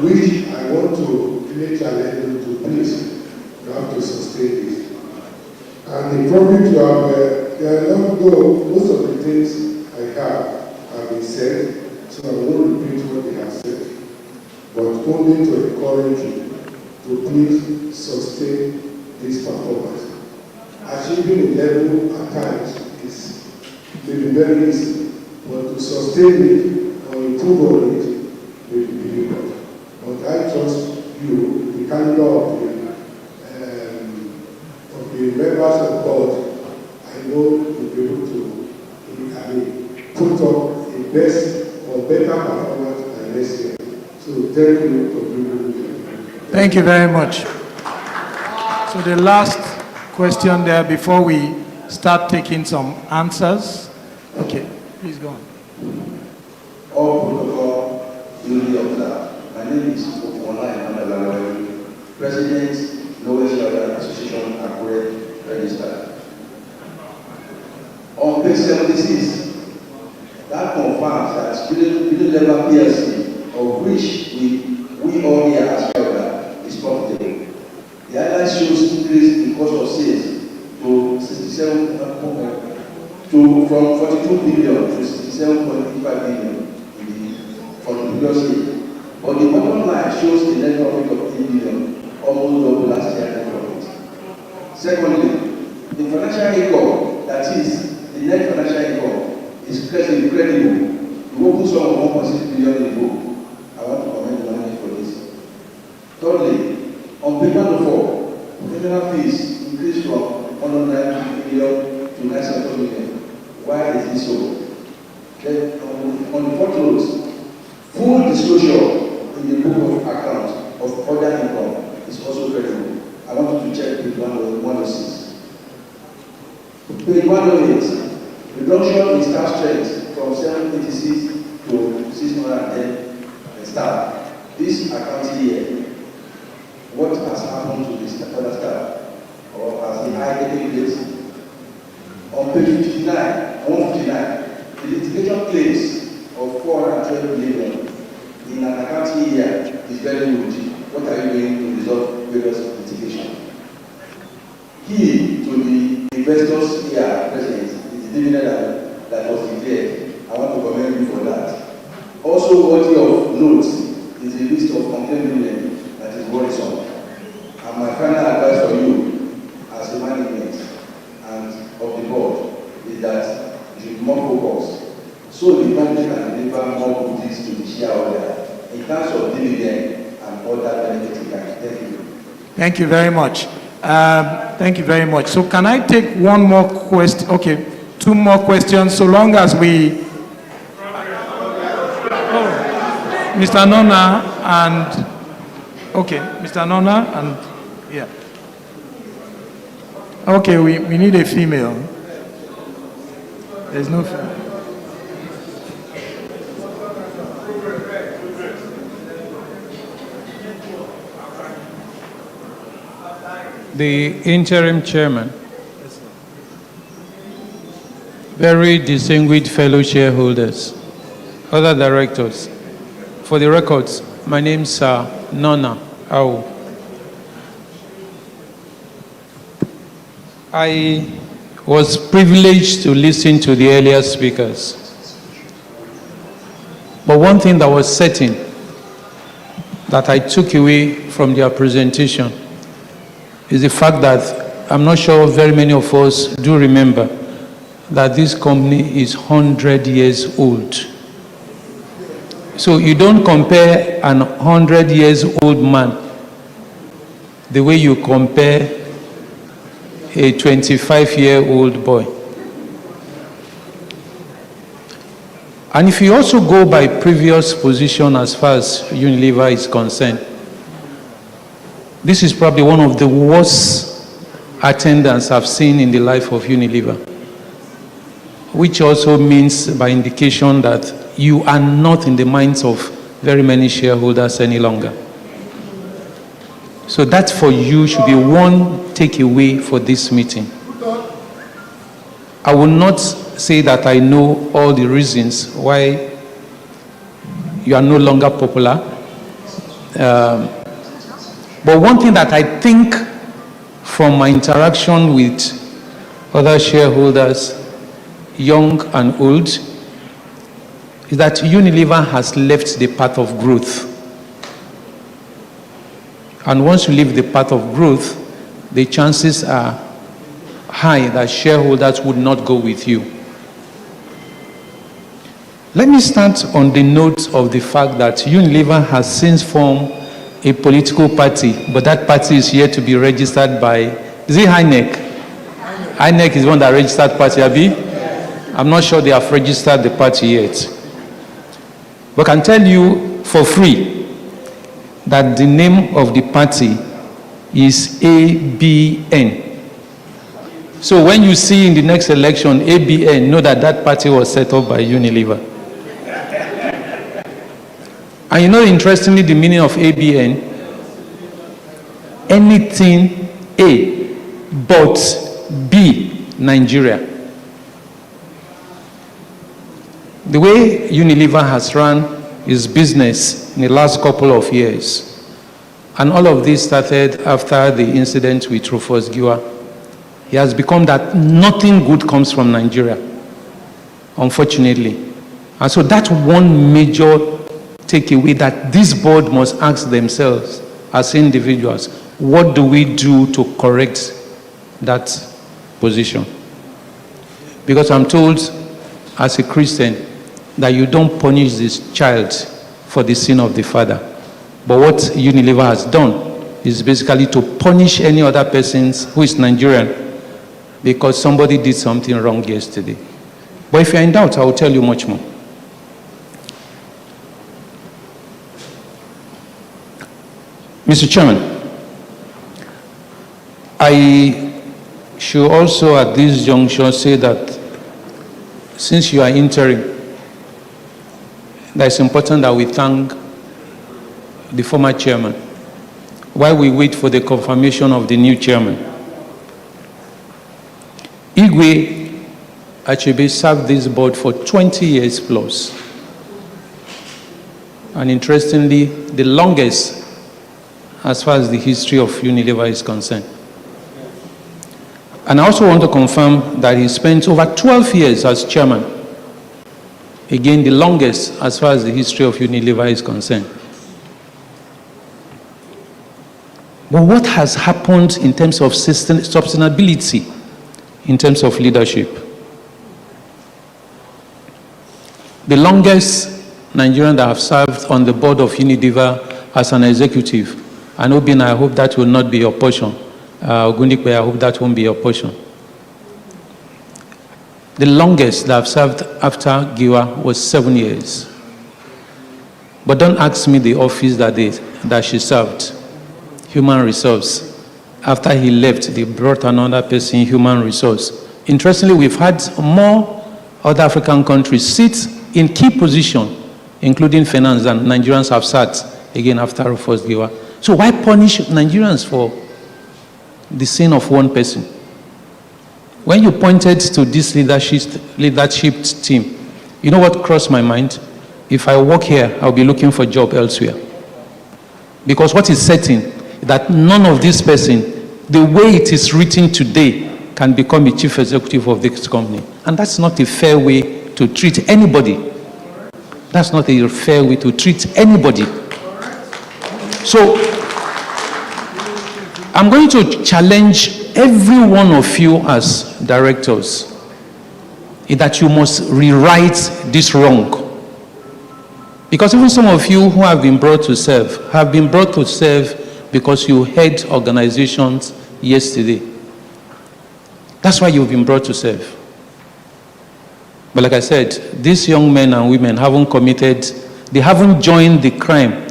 which I want to really challenge you to please, you have to sustain this. And the profit you have, there are not though most of the things I have been said, so I won't repeat what they have said, but only to encourage you to please sustain this performance. Achieving a level at times is maybe very easy, but to sustain it or improve on it will be difficult. But I trust you, the caliber of the members of God, I know you'll be able to put up a best or better performance than next year. So thank you for being here. Thank you very much. So the last question there before we start taking some answers. Okay, please go on. All protocol duly observed. My name is Okwona Emmanuel, President, Lowest Shareholder Association, Akure, registered. On page 76, that confirms that Unilever PLC, of which we all here as shareholder, is profitable. The highlight shows increase in cost of sales to 67 from 42 billion to 67.85 billion for the previous year. But the bottom line shows the net profit of 8 billion, almost double last year's net profit. Secondly, the financial income, that is, the net financial income, is incredible. The open sum of 1.6 billion in book. I want to commend the money for this. Thirdly, on paper 4, professional fees increased from 190 million to 900 million. Why is this so? Then on the fourth note, full disclosure in the book of accounts of other income is also credible. I want you to check page 106. Page 108, reduction in staff strength from 786 to 610 staff. This accounting year, what has happened to this other staff? Or has the high taken place? On page 59, 159, the litigation claims of 412 million in an accounting year is very good. What are you doing to resolve various litigation? Key to the investors here present is the dividend that was declared. I want to commend you for that. Also worthy of note is the list of unclaimed dividend that is worrisome. And my final advice for you as a management and of the board is that you should be more focused so the company can deliver more goodies to the shareholder in terms of dividend and other benefits. Thank you. Thank you very much. Thank you very much. So can I take one more question? Okay, two more questions, so long as we... Mr. Nona and... Okay, Mr. Nona and... Yeah. Okay, we need a female. There's no female. The interim chairman, very distinguished fellow shareholders, other directors. For the records, my name is Nona Au. I was privileged to listen to the earlier speakers. But one thing that was certain that I took away from their presentation is the fact that I'm not sure very many of us do remember that this company is 100 years old. So you don't compare an 100 years old man the way you compare a 25-year-old boy. And if you also go by previous position as far as Unilever is concerned, this is probably one of the worst attendance I've seen in the life of Unilever, which also means by indication that you are not in the minds of very many shareholders any longer. So that for you should be one takeaway for this meeting. I will not say that I know all the reasons why you are no longer popular. But one thing that I think from my interaction with other shareholders, young and old, is that Unilever has left the path of growth. And once you leave the path of growth, the chances are high that shareholders would not go with you. Let me start on the note of the fact that Unilever has since formed a political party, but that party is yet to be registered by, is it INEC? INEC is one that registered party, Abi? I'm not sure they have registered the party yet. But I can tell you for free that the name of the party is ABN. So when you see in the next election ABN, know that that party was set up by Unilever. And you know, interestingly, the meaning of ABN, anything A but B, Nigeria. The way Unilever has run its business in the last couple of years, and all of this started after the incident with Rufus Giwa, it has become that nothing good comes from Nigeria, unfortunately. And so that's one major takeaway that this board must ask themselves as individuals. What do we do to correct that position? Because I'm told as a Christian that you don't punish this child for the sin of the father. But what Unilever has done is basically to punish any other person who is Nigerian because somebody did something wrong yesterday. But if you're in doubt, I will tell you much more. Mr. Chairman, I should also at this juncture say that since you are interim, that it's important that we thank the former chairman while we wait for the confirmation of the new chairman. Igwe Achebe served this board for 20 years plus. And interestingly, the longest as far as the history of Unilever is concerned. And I also want to confirm that he spent over 12 years as chairman. Again, the longest as far as the history of Unilever is concerned. But what has happened in terms of sustainability, in terms of leadership? The longest Nigerian that have served on the board of Unilever as an executive, and Obin, I hope that will not be your portion. Ogundikwe, I hope that won't be your portion. The longest that I've served after Giwa was 7 years. But don't ask me the office that she served, human resource. After he left, they brought another person, human resource. Interestingly, we've had more other African countries sit in key positions, including finance, than Nigerians have sat again after Rufus Giwa. So why punish Nigerians for the sin of one person? When you pointed to this leadership team, you know what crossed my mind? If I work here, I'll be looking for a job elsewhere. Because what is certain is that none of this person, the way it is written today, can become a chief executive of this company. And that's not a fair way to treat anybody. That's not a fair way to treat anybody. So, I'm going to challenge every one of you as directors that you must rewrite this wrong. Because even some of you who have been brought to serve have been brought to serve because you head organizations yesterday. That's why you've been brought to serve. But like I said, these young men and women they haven't joined the crime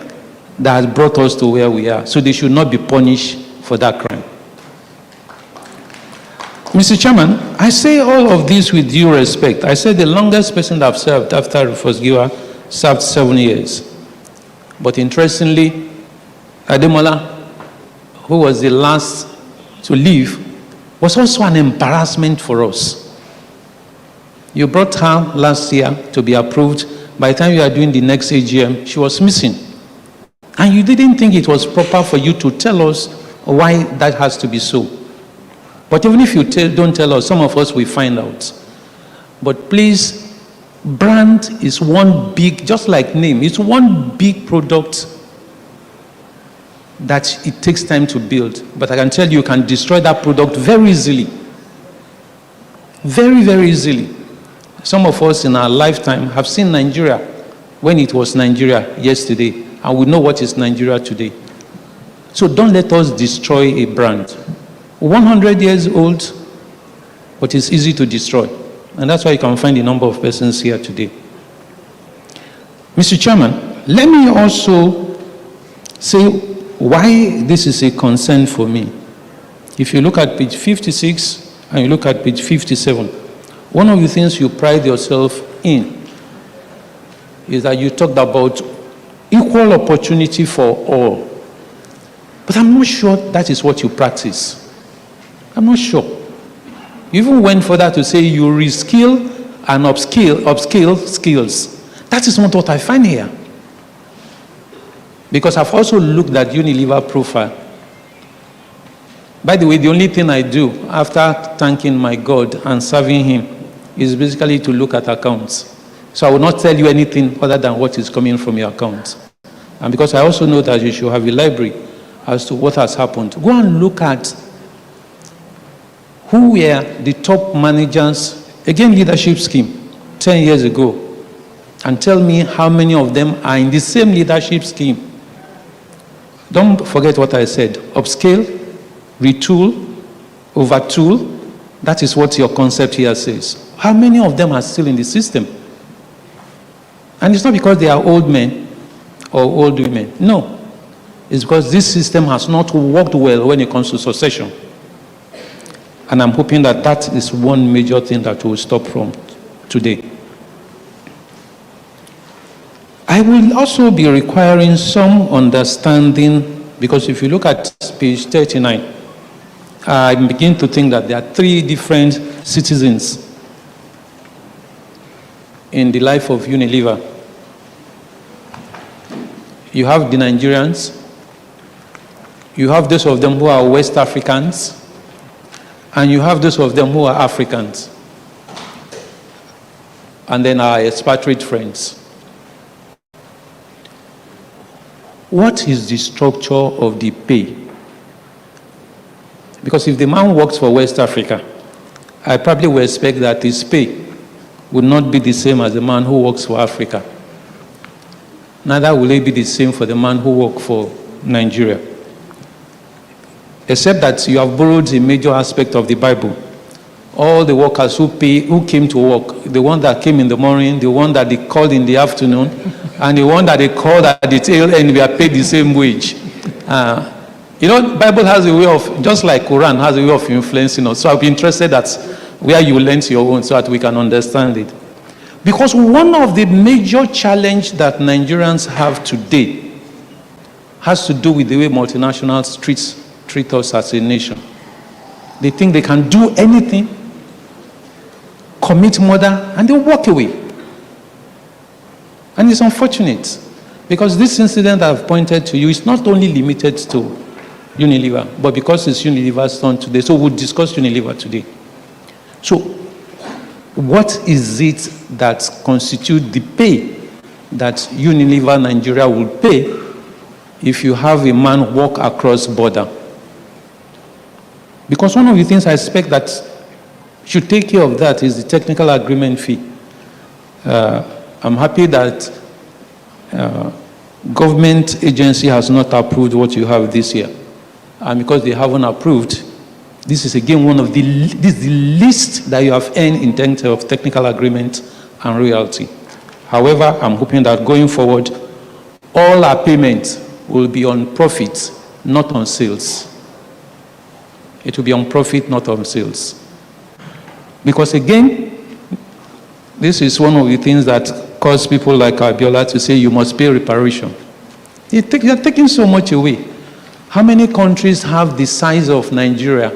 that has brought us to where we are. So they should not be punished for that crime. Mr. Chairman, I say all of this with due respect. I said the longest person that I've served after Rufus Giwa served 7 years. But interestingly, Ademola, who was the last to leave, was also an embarrassment for us. You brought her last year to be approved. By the time you are doing the next AGM, she was missing. And you didn't think it was proper for you to tell us why that has to be so. But even if you don't tell us, some of us will find out. But please, brand is one big, just like name, it's one big product that it takes time to build. But I can tell you can destroy that product very easily. Very, very easily. Some of us in our lifetime have seen Nigeria when it was Nigeria yesterday, and we know what is Nigeria today. So don't let us destroy a brand. 100 years old, but it's easy to destroy. And that's why you can find a number of persons here today. Mr. Chairman, let me also say why this is a concern for me. If you look at page 56 and you look at page 57, one of the things you pride yourself in is that you talked about equal opportunity for all. But I'm not sure that is what you practice. I'm not sure. You even went further to say you reskill and upskill skills. That is not what I find here. Because I've also looked at Unilever profile. By the way, the only thing I do after thanking my God and serving him is basically to look at accounts. So I will not tell you anything other than what is coming from your accounts. And because I also know that you should have a library as to what has happened, go and look at who were the top managers, again, leadership scheme, 10 years ago, and tell me how many of them are in the same leadership scheme. Don't forget what I said. Upscale, retool, overtool. That is what your concept here says. How many of them are still in the system? And it's not because they are old men or old women. No. It's because this system has not worked well when it comes to succession. And I'm hoping that that is one major thing that will stop from today. I will also be requiring some understanding, because if you look at page 39, I begin to think that there are three different citizens in the life of Unilever. You have the Nigerians, you have those of them who are West Africans, and you have those of them who are Africans, and then our expatriate friends. What is the structure of the pay? Because if the man works for West Africa, I probably would expect that his pay would not be the same as the man who works for Africa. Neither will it be the same for the man who works for Nigeria. Except that you have borrowed a major aspect of the Bible. All the workers who came to work, the one that came in the morning, the one that they called in the afternoon, and the one that they called at the tail end, we are paid the same wage. You know, the Bible has a way of, just like Quran has a way of influencing us. So I'll be interested that where you learn your own so that we can understand it. Because one of the major challenges that Nigerians have today has to do with the way multinationals treat us as a nation. They think they can do anything, commit murder, and they walk away. And it's unfortunate, because this incident I've pointed to you is not only limited to Unilever, but because it's Unilever's turn today, so we'll discuss Unilever today. So, what is it that constitutes the pay that Unilever Nigeria will pay if you have a man walk across border? Because one of the things I expect that should take care of that is the technical agreement fee. I'm happy that government agency has not approved what you have this year. And because they haven't approved, This is again this is the least that you have earned in terms of technical agreement and royalty. However, I'm hoping that going forward, all our payments will be on profit, not on sales. It will be on profit, not on sales. Because again, this is one of the things that cause people like Abiola to say you must pay reparation. You're taking so much away. How many countries have the size of Nigeria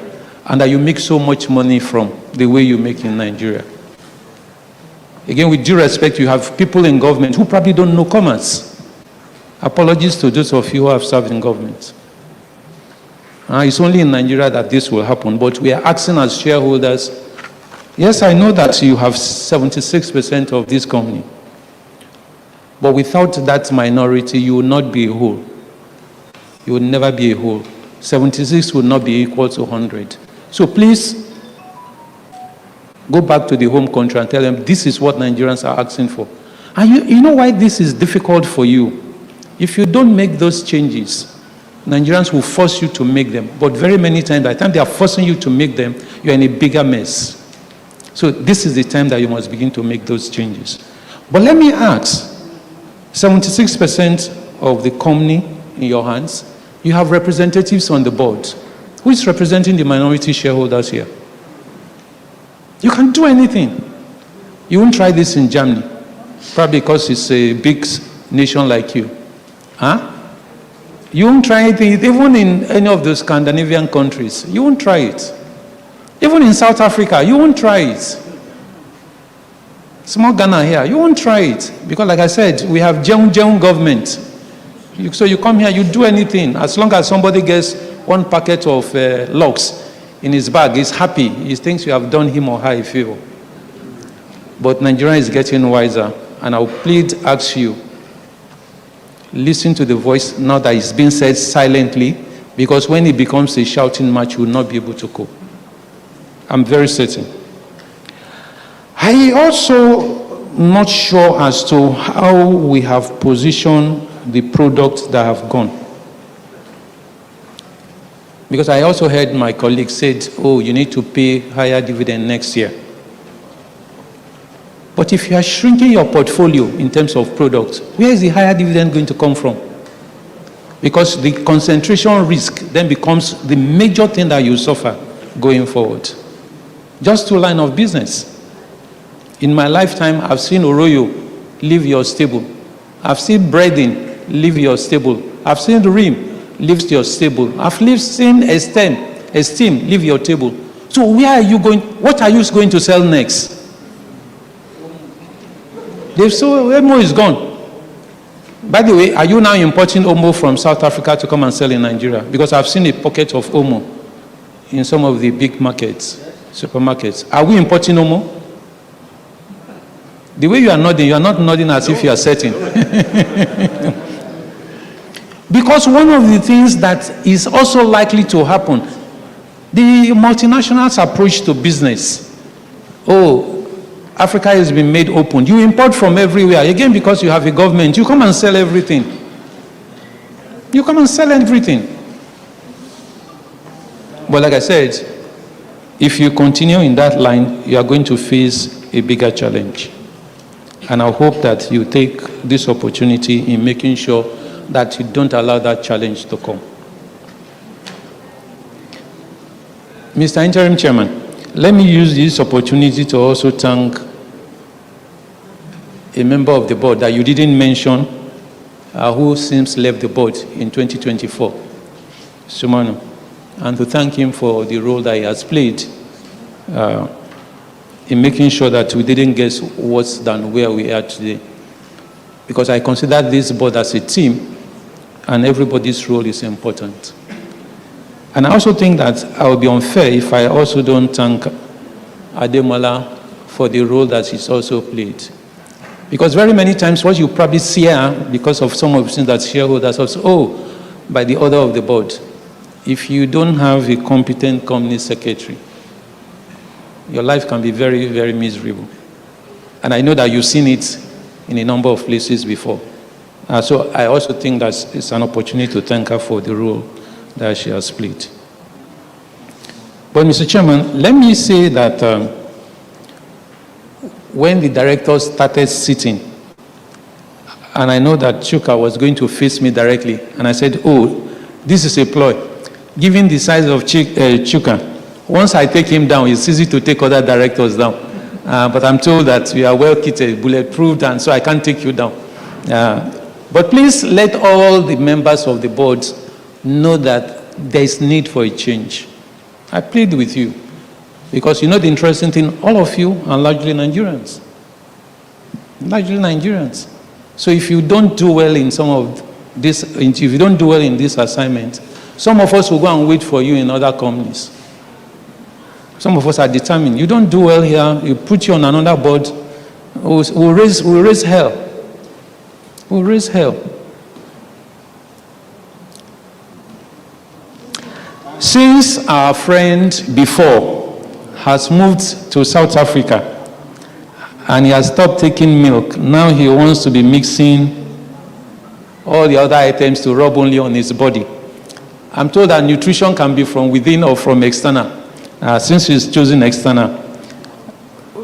and that you make so much money from the way you make in Nigeria? Again, with due respect, you have people in government who probably don't know commerce. Apologies to those of you who have served in government. It's only in Nigeria that this will happen, but we are asking as shareholders, yes, I know that you have 76% of this company, but without that minority, you will not be a whole. You will never be a whole. 76 will not be equal to 100. So please, go back to the home country and tell them this is what Nigerians are asking for. And you know why this is difficult for you? If you don't make those changes, Nigerians will force you to make them. But very many times, by the time they are forcing you to make them, you're in a bigger mess. So this is the time that you must begin to make those changes. But let me ask, 76% of the company in your hands, you have representatives on the board. Who is representing the minority shareholders here? You can do anything. You won't try this in Germany, probably because it's a big nation like you. Huh? You won't try it even in any of those Scandinavian countries. You won't try it. Even in South Africa, you won't try it. Small Ghana here, you won't try it. Because like I said, we have Jeon government. So you come here, you do anything. As long as somebody gets one packet of locks in his bag, he's happy. He thinks you have done him or her a favor. But Nigeria is getting wiser. And I will ask you, listen to the voice now that it's being said silently, because when it becomes a shouting match, you will not be able to cope. I'm very certain. I also not sure as to how we have positioned the products that have gone. Because I also heard my colleague said, oh, you need to pay higher dividend next year. But if you are shrinking your portfolio in terms of products, where is the higher dividend going to come from? Because the concentration risk then becomes the major thing that you suffer going forward. Just 2 lines of business. In my lifetime, I've seen Oroyo leave your stable. I've seen Breading leave your stable. I've seen Rim leave your stable. I've seen Esteem leave your table. So where are you going? What are you going to sell next? Omo is gone. By the way, are you now importing Omo from South Africa to come and sell in Nigeria? Because I've seen a pocket of Omo in some of the big markets, supermarkets. Are we importing Omo? The way you are not nodding as if you are certain. Because one of the things that is also likely to happen, the multinationals' approach to business. Oh, Africa has been made open. You import from everywhere. Again, because you have a government, you come and sell everything. You come and sell everything. But like I said, if you continue in that line, you are going to face a bigger challenge. And I hope that you take this opportunity in making sure that you don't allow that challenge to come. Mr. Interim Chairman, let me use this opportunity to also thank a member of the board that you didn't mention, who since left the board in 2024, Sumano, and to thank him for the role that he has played in making sure that we didn't get worse than where we are today. Because I consider this board as a team, and everybody's role is important. And I also think that I will be unfair if I also don't thank Ademola for the role that he's also played. Because very many times what you probably see here, because of some of the things that shareholders also, by the order of the board, if you don't have a competent company secretary, your life can be very, very miserable. And I know that you've seen it in a number of places before. So I also think that it's an opportunity to thank her for the role that she has played. But Mr. Chairman, let me say that when the directors started sitting, and I know that Chuka was going to face me directly, and I said, oh, this is a ploy. Given the size of Chuka, once I take him down, it's easy to take other directors down. But I'm told that you are well kitted, bulletproof, and so I can't take you down. But please let all the members of the board know that there is need for a change. I plead with you, because you know the interesting thing, all of you are largely Nigerians. Largely Nigerians. So if you don't do well in some of this, if you don't do well in this assignment, some of us will go and wait for you in other companies. Some of us are determined. You don't do well here, you put you on another board, we'll raise hell. We'll raise hell. Since our friend before has moved to South Africa and he has stopped taking milk, now he wants to be mixing all the other items to rub only on his body. I'm told that nutrition can be from within or from external. Since he's choosing external,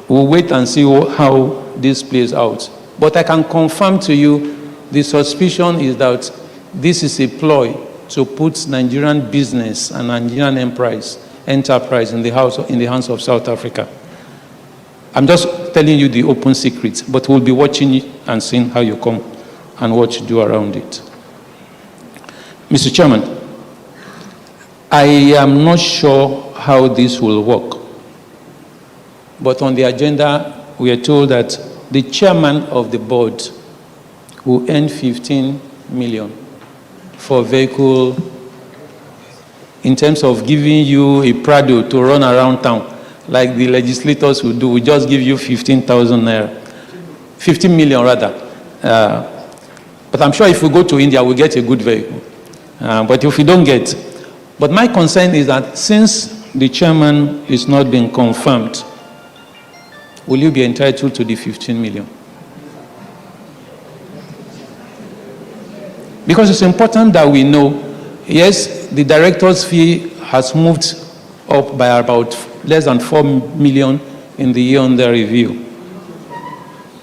we'll wait and see how this plays out. But I can confirm to you, the suspicion is that this is a ploy to put Nigerian business and Nigerian enterprise in the hands of South Africa. I'm just telling you the open secret, but we'll be watching it and seeing how you come and what you do around it. Mr. Chairman, I am not sure how this will work, but on the agenda, we are told that the chairman of the board will earn 15 million for vehicle in terms of giving you a Prado to run around town, like the legislators will do. We just give you 15,000 naira, 15 million rather. But I'm sure if we go to India, we'll get a good vehicle. But if we don't get, but my concern is that since the chairman is not being confirmed, will you be entitled to the 15 million? Because it's important that we know, yes, the director's fee has moved up by about less than 4 million in the year under review.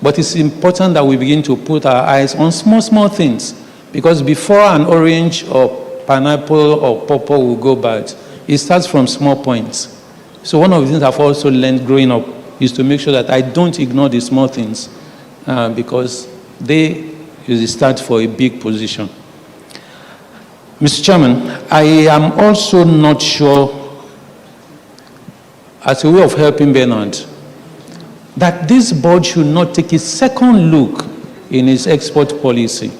But it's important that we begin to put our eyes on small things, because before an orange or pineapple or pawpaw will go bad, it starts from small points. So one of the things I've also learned growing up is to make sure that I don't ignore the small things, because they usually start for a big position. Mr. Chairman, I am also not sure, as a way of helping Bernard, that this board should not take a second look in its export policy.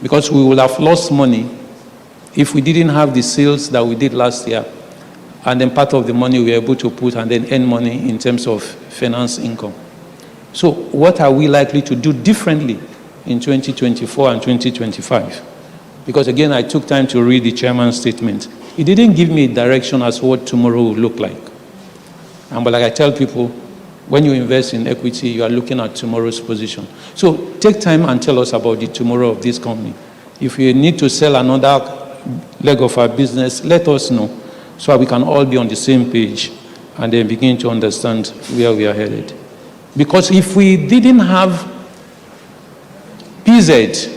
Because we will have lost money if we didn't have the sales that we did last year, and then part of the money we were able to put and then earn money in terms of finance income. So what are we likely to do differently in 2024 and 2025? Because again, I took time to read the chairman's statement. He didn't give me a direction as to what tomorrow will look like. But like I tell people, when you invest in equity, you are looking at tomorrow's position. So take time and tell us about the tomorrow of this company. If we need to sell another leg of our business, let us know, so we can all be on the same page and then begin to understand where we are headed. Because if we didn't have PZ,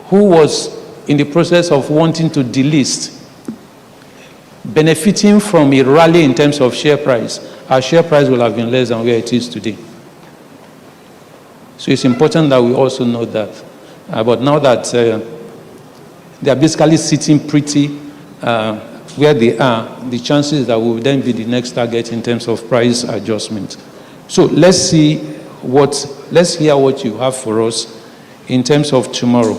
who was in the process of wanting to delist, benefiting from a rally in terms of share price, our share price will have been less than where it is today. So it's important that we also know that. But now that they are basically sitting pretty where they are, the chances that we will then be the next target in terms of price adjustment. So let's hear what you have for us in terms of tomorrow.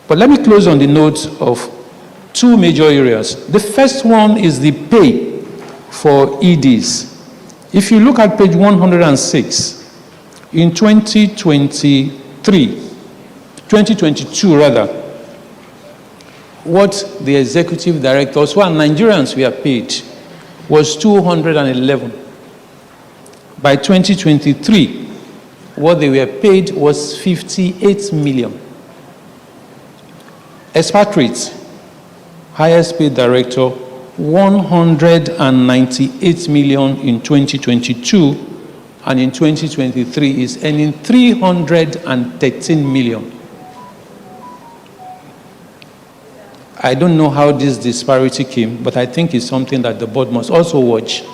But let me close on the note of two major areas. The first one is the pay for EDs. If you look at page 106, in 2022 rather, what the executive directors, who are Nigerians, were paid was 211. By 2023, what they were paid was 58 million. Expatriates, highest paid director, 198 million in 2022, and in 2023 is earning 313 million. I don't know how this disparity came, but I think it's something that the board must also watch.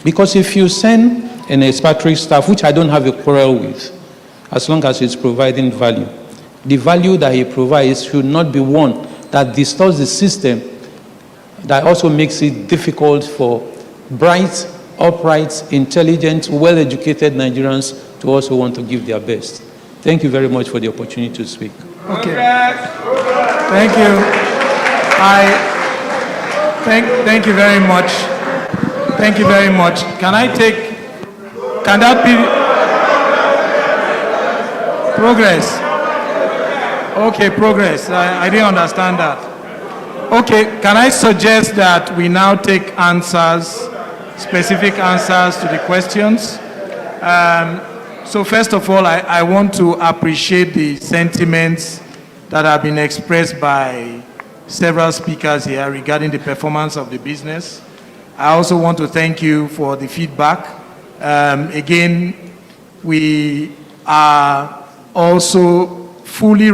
Because if you send an expatriate staff, which I don't have a quarrel with, as long as it's providing value, the value that he provides should not be one that distorts the system, that also makes it difficult for bright, upright, intelligent, well-educated Nigerians to also want to give their best. Thank you very much for the opportunity to speak. Okay. Thank you. Thank you very much. Thank you very much. Can that be progress? Okay, progress. I didn't understand that. Okay, can I suggest that we now take answers, specific answers to the questions? So first of all, I want to appreciate the sentiments that have been expressed by several speakers here regarding the performance of the business. I also want to thank you for the feedback. Again, we are also fully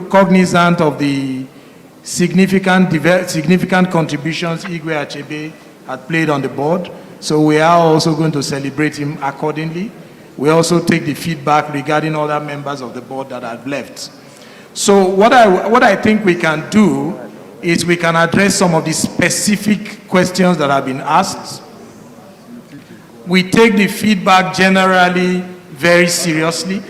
cognizant of the significant contributions Igwe Achebe had played on the board. So we are also going to celebrate him accordingly. We also take the feedback regarding other members of the board that have left. So what I think we can do is we can address some of the specific questions that have been asked. We take the feedback generally very seriously.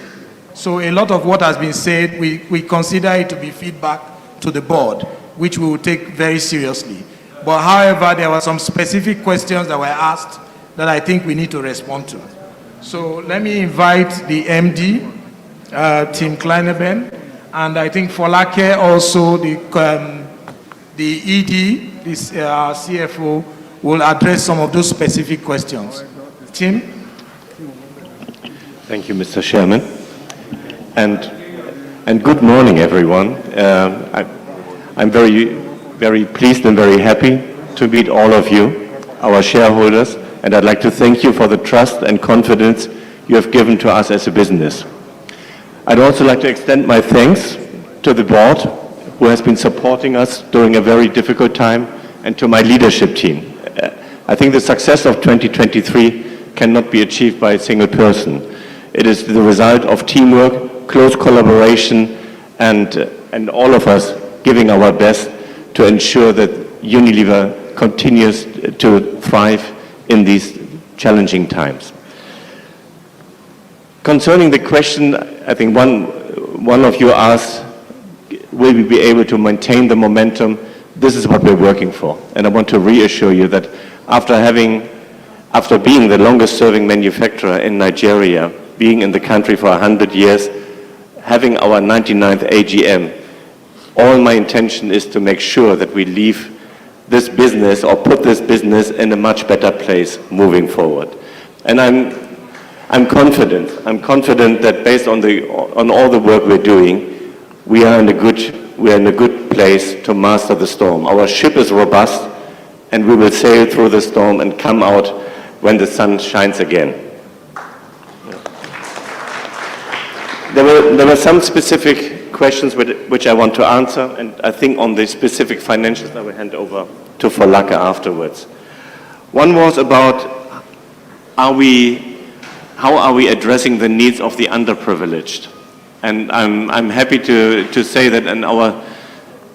So a lot of what has been said, we consider it to be feedback to the board, which we will take very seriously. But however, there were some specific questions that were asked that I think we need to respond to. So let me invite the MD, Tim Kleineben, and I think Folake also, the ED, this CFO, will address some of those specific questions. Tim? Thank you, Mr. Chairman. And good morning, everyone. I'm very pleased and very happy to meet all of you, our shareholders, and I'd like to thank you for the trust and confidence you have given to us as a business. I'd also like to extend my thanks to the board, who has been supporting us during a very difficult time, and to my leadership team. I think the success of 2023 cannot be achieved by a single person. It is the result of teamwork, close collaboration, and all of us giving our best to ensure that Unilever continues to thrive in these challenging times. Concerning the question, I think one of you asked, will we be able to maintain the momentum? This is what we're working for. And I want to reassure you that after being the longest serving manufacturer in Nigeria, being in the country for 100 years, having our 99th AGM, all my intention is to make sure that we leave this business or put this business in a much better place moving forward. And I'm confident that based on all the work we're doing, we are in a good place to master the storm. Our ship is robust, and we will sail through the storm and come out when the sun shines again. There were some specific questions which I want to answer, and I think on the specific financials I will hand over to Folake afterwards. One was about how are we addressing the needs of the underprivileged? And I'm happy to say that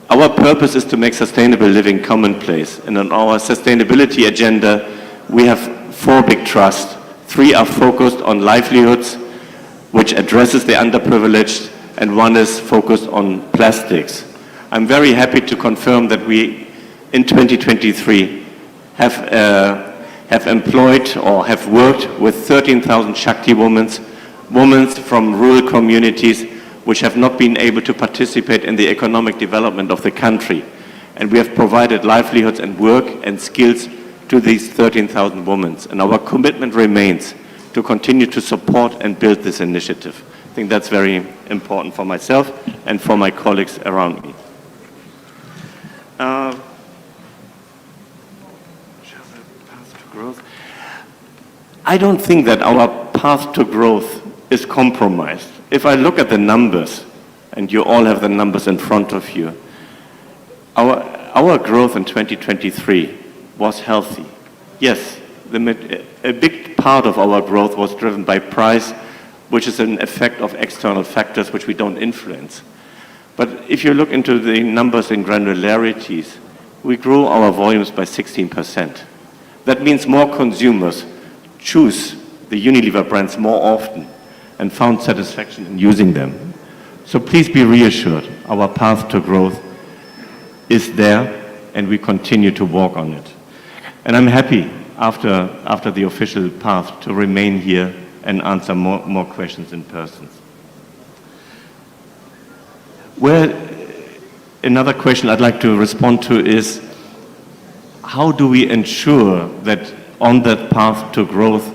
our purpose is to make sustainable living commonplace. And on our sustainability agenda, we have 4 big trusts. 3 are focused on livelihoods, which addresses the underprivileged, and 1 is focused on plastics. I'm very happy to confirm that we, in 2023, have employed or have worked with 13,000 Shakti women from rural communities which have not been able to participate in the economic development of the country. And we have provided livelihoods and work and skills to these 13,000 women. And our commitment remains to continue to support and build this initiative. I think that's very important for myself and for my colleagues around me. I don't think that our path to growth is compromised. If I look at the numbers, and you all have the numbers in front of you, our growth in 2023 was healthy. Yes, a big part of our growth was driven by price, which is an effect of external factors which we don't influence. But if you look into the numbers in granularities, we grew our volumes by 16%. That means more consumers choose the Unilever brands more often and found satisfaction in using them. So please be reassured, our path to growth is there and we continue to walk on it. And I'm happy after the official path to remain here and answer more questions in person. Well, another question I'd like to respond to is, how do we ensure that on that path to growth,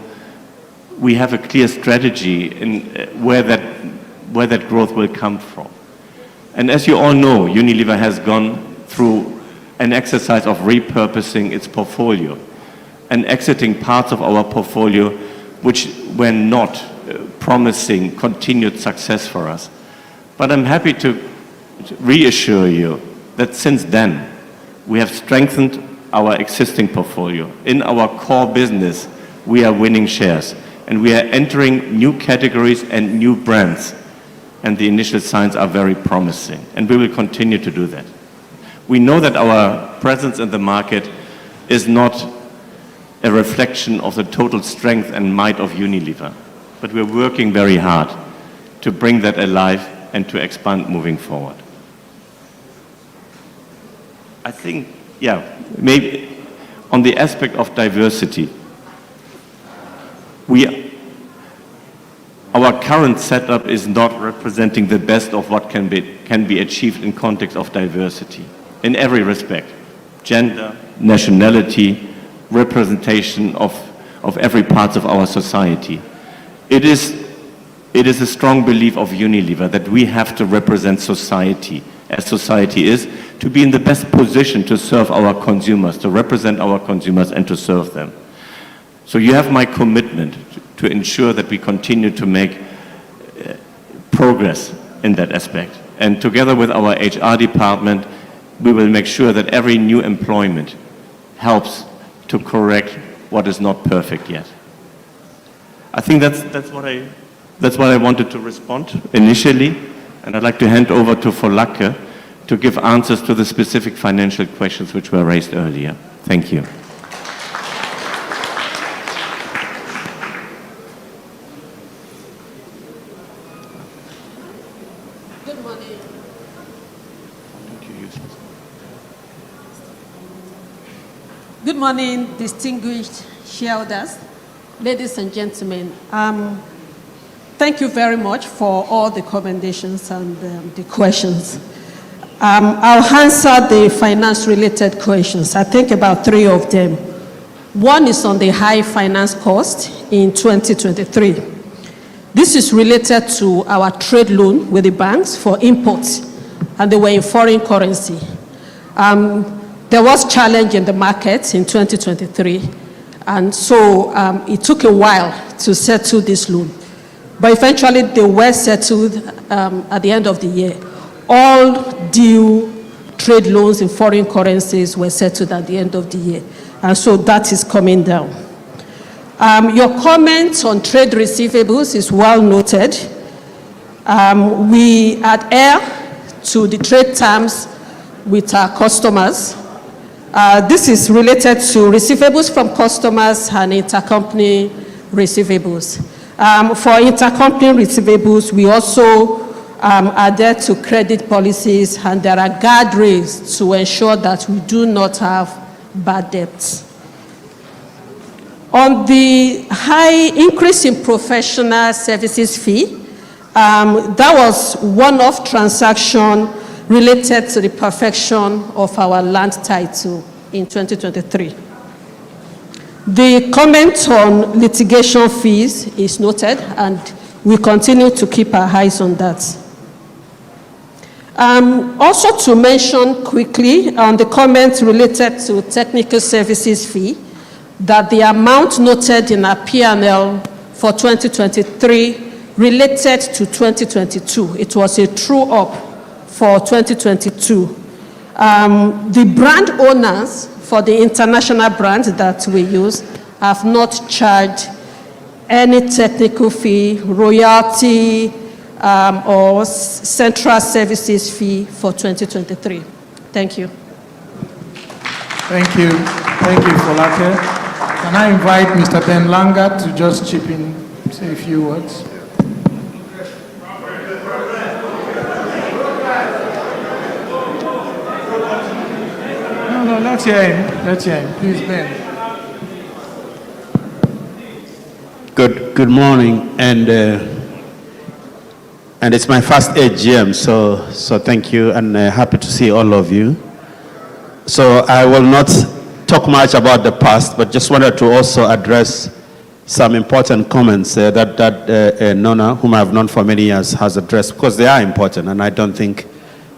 we have a clear strategy in where that growth will come from? And as you all know, Unilever has gone through an exercise of repurposing its portfolio and exiting parts of our portfolio which were not promising continued success for us. But I'm happy to reassure you that since then, we have strengthened our existing portfolio. In our core business, we are winning shares, and we are entering new categories and new brands, and the initial signs are very promising, and we will continue to do that. We know that our presence in the market is not a reflection of the total strength and might of Unilever, but we're working very hard to bring that alive and to expand moving forward. I think, maybe on the aspect of diversity, our current setup is not representing the best of what can be achieved in context of diversity, in every respect: gender, nationality, representation of every part of our society. It is a strong belief of Unilever that we have to represent society as society is, to be in the best position to serve our consumers, to represent our consumers and to serve them. So you have my commitment to ensure that we continue to make progress in that aspect. And together with our HR department, we will make sure that every new employment helps to correct what is not perfect yet. I think that's what I wanted to respond initially, and I'd like to hand over to Folake to give answers to the specific financial questions which were raised earlier. Thank you. Good morning. Good morning, distinguished shareholders, ladies and gentlemen. Thank you very much for all the commendations and the questions. I'll answer the finance-related questions. I think about 3 of them. One is on the high finance cost in 2023. This is related to our trade loan with the banks for imports, and they were in foreign currency. There was challenge in the market in 2023, and so it took a while to settle this loan. But eventually they were settled at the end of the year. All due trade loans in foreign currencies were settled at the end of the year, and so that is coming down. Your comment on trade receivables is well noted. We adhere to the trade terms with our customers. This is related to receivables from customers and intercompany receivables. For intercompany receivables, we also adhere to credit policies, and there are guardrails to ensure that we do not have bad debts. On the high increase in professional services fee, that was one-off transaction related to the perfection of our land title in 2023. The comment on litigation fees is noted, and we continue to keep our eyes on that. Also to mention quickly on the comments related to technical services fee, that the amount noted in our P&L for 2023 related to 2022. It was a true-up for 2022. The brand owners for the international brand that we use have not charged any technical fee, royalty, or central services fee for 2023. Thank you. Thank you. Thank you, Folake. Can I invite Mr. Ben Langa to just chip in, say a few words? No, let's hear him. Let's hear him. Please, Ben. Good morning, and it's my first AGM, so thank you, and happy to see all of you. So I will not talk much about the past, but just wanted to also address some important comments that Nona, whom I've known for many years, has addressed, because they are important, and I don't think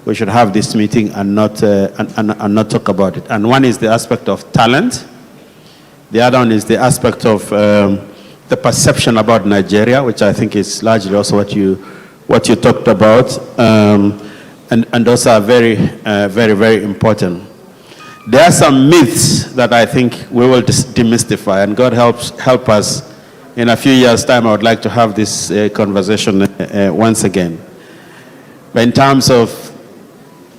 we should have this meeting and not talk about it. And one is the aspect of talent. The other one is the aspect of the perception about Nigeria, which I think is largely also what you talked about, and those are very, very important. There are some myths that I think we will demystify, and God help us. In a few years' time, I would like to have this conversation once again. But in terms of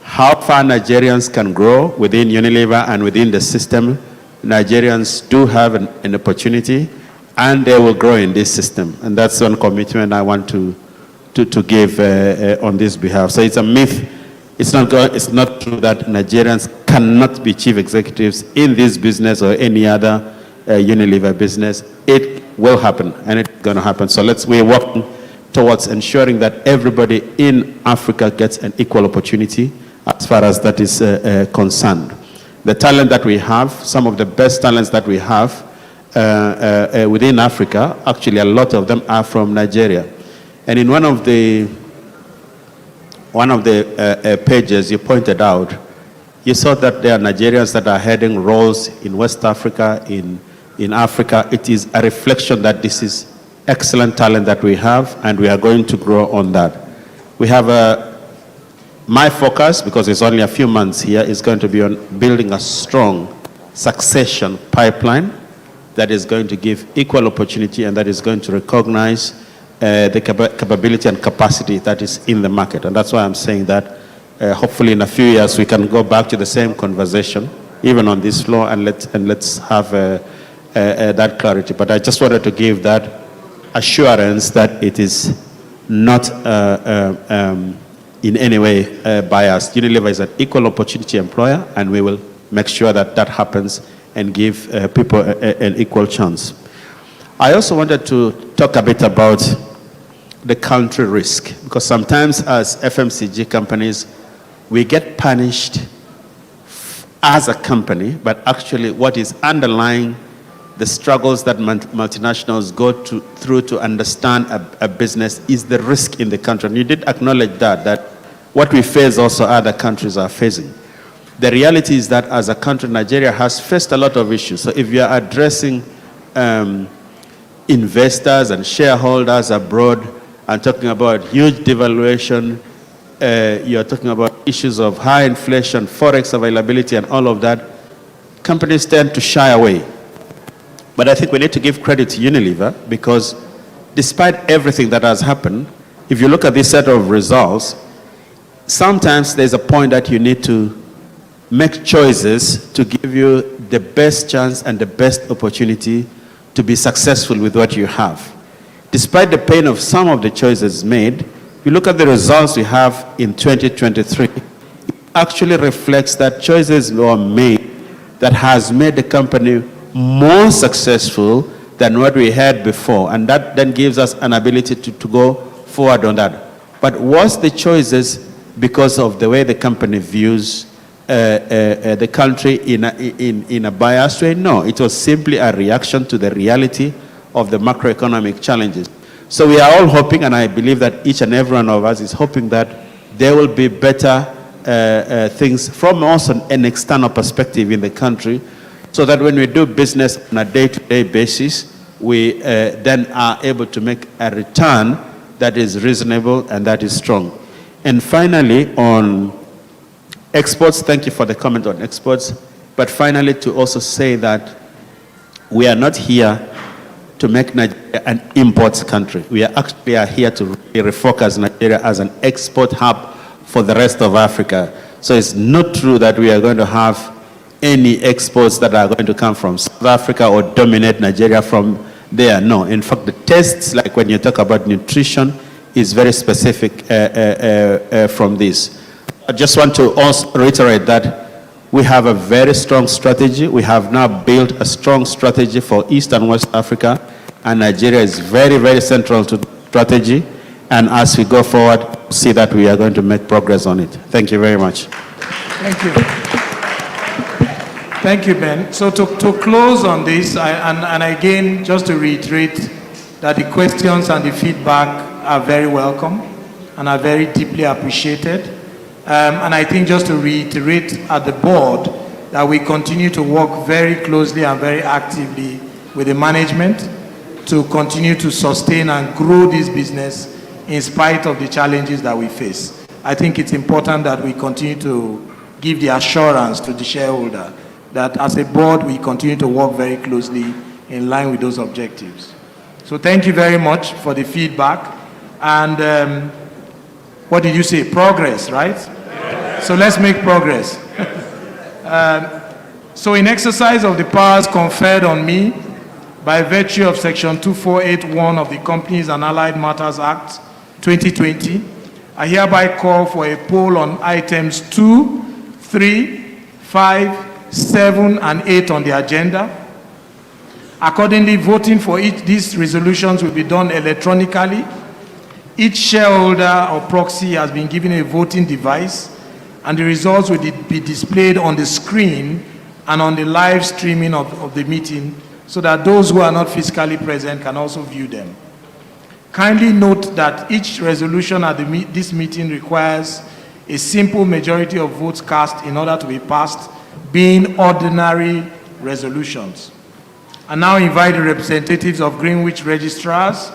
how far Nigerians can grow within Unilever and within the system, Nigerians do have an opportunity, and they will grow in this system. And that's one commitment I want to give on this behalf. So it's a myth. It's not true that Nigerians cannot be chief executives in this business or any other Unilever business. It will happen, and it's going to happen. So we're working towards ensuring that everybody in Africa gets an equal opportunity as far as that is concerned. The talent that we have, some of the best talents that we have within Africa, actually a lot of them are from Nigeria. And in one of the pages you pointed out, you saw that there are Nigerians that are heading roles in West Africa, in Africa. It is a reflection that this is excellent talent that we have, and we are going to grow on that. We have my focus, because it's only a few months here, is going to be on building a strong succession pipeline that is going to give equal opportunity and that is going to recognize the capability and capacity that is in the market. And that's why I'm saying that hopefully in a few years we can go back to the same conversation, even on this floor, and let's have that clarity. But I just wanted to give that assurance that it is not in any way biased. Unilever is an equal opportunity employer, and we will make sure that that happens and give people an equal chance. I also wanted to talk a bit about the country risk, because sometimes as FMCG companies, we get punished as a company, but actually what is underlying the struggles that multinationals go through to understand a business is the risk in the country. And you did acknowledge that what we face also other countries are facing. The reality is that as a country, Nigeria has faced a lot of issues. So if you are addressing investors and shareholders abroad and talking about huge devaluation, you're talking about issues of high inflation, forex availability, and all of that, companies tend to shy away. But I think we need to give credit to Unilever, because despite everything that has happened, if you look at this set of results, sometimes there's a point that you need to make choices to give you the best chance and the best opportunity to be successful with what you have. Despite the pain of some of the choices made, you look at the results we have in 2023, it actually reflects that choices were made that has made the company more successful than what we had before. And that then gives us an ability to go forward on that. But was the choices because of the way the company views the country in a biased way? No, it was simply a reaction to the reality of the macroeconomic challenges. So we are all hoping, and I believe that each and every one of us is hoping that there will be better things from also an external perspective in the country so that when we do business on a day-to-day basis, we then are able to make a return that is reasonable and that is strong. And finally, on exports, thank you for the comment on exports, but finally to also say that we are not here to make Nigeria an imports country. We are actually here to refocus Nigeria as an export hub for the rest of Africa. So it's not true that we are going to have any exports that are going to come from South Africa or dominate Nigeria from there. No, in fact, the tastes, like when you talk about nutrition, is very specific from this. I just want to also reiterate that we have a very strong strategy. We have now built a strong strategy for East and West Africa, and Nigeria is very, very central to the strategy. And as we go forward, see that we are going to make progress on it. Thank you very much. Thank you. Thank you, Ben. So to close on this, and again, just to reiterate that the questions and the feedback are very welcome and are very deeply appreciated. And I think just to reiterate at the board that we continue to work very closely and very actively with the management to continue to sustain and grow this business in spite of the challenges that we face. I think it's important that we continue to give the assurance to the shareholder that as a board we continue to work very closely in line with those objectives. So thank you very much for the feedback. And what did you say? Progress, right? So let's make progress. So in exercise of the powers conferred on me by virtue of Section 2481 of the Companies and Allied Matters Act 2020, I hereby call for a poll on items 2, 3, 5, 7, and 8 on the agenda. Accordingly, voting for these resolutions will be done electronically. Each shareholder or proxy has been given a voting device, and the results will be displayed on the screen and on the live streaming of the meeting so that those who are not physically present can also view them. Kindly note that each resolution at this meeting requires a simple majority of votes cast in order to be passed, being ordinary resolutions. I now invite the representatives of Greenwich registrars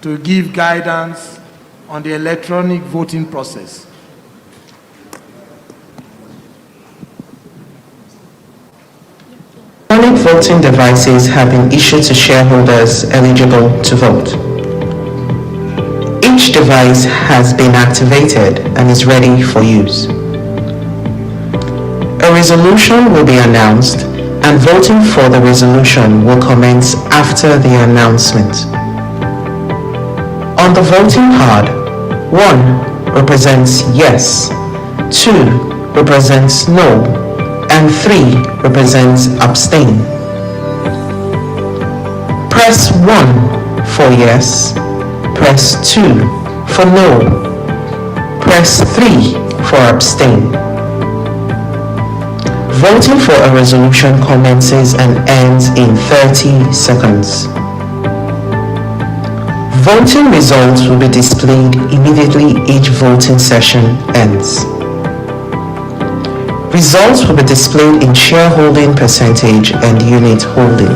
to give guidance on the electronic voting process. Electronic voting devices have been issued to shareholders eligible to vote. Each device has been activated and is ready for use. A resolution will be announced, and voting for the resolution will commence after the announcement. On the voting card, 1 represents yes, 2 represents no, and 3 represents abstain. Press 1 for yes, press 2 for no, press 3 for abstain. Voting for a resolution commences and ends in 30 seconds. Voting results will be displayed immediately each voting session ends. Results will be displayed in shareholding percentage and unit holding.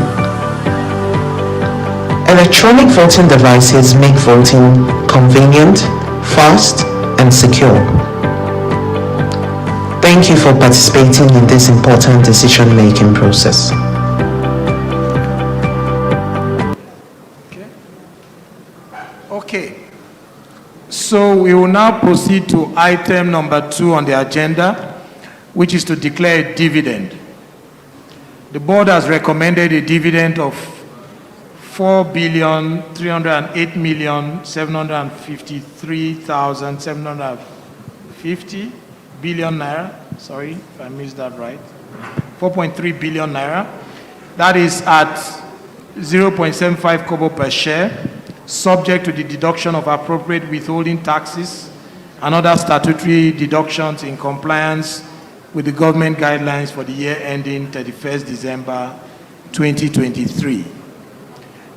Electronic voting devices make voting convenient, fast, and secure. Thank you for participating in this important decision-making process. Okay. So we will now proceed to item number 2 on the agenda, which is to declare a dividend. The board has recommended a dividend of 4,308,753,750 billion naira. Sorry if I missed that right. 4.3 billion naira. That is at 0.75 kobo per share, subject to the deduction of appropriate withholding taxes and other statutory deductions in compliance with the government guidelines for the year ending 31st December 2023.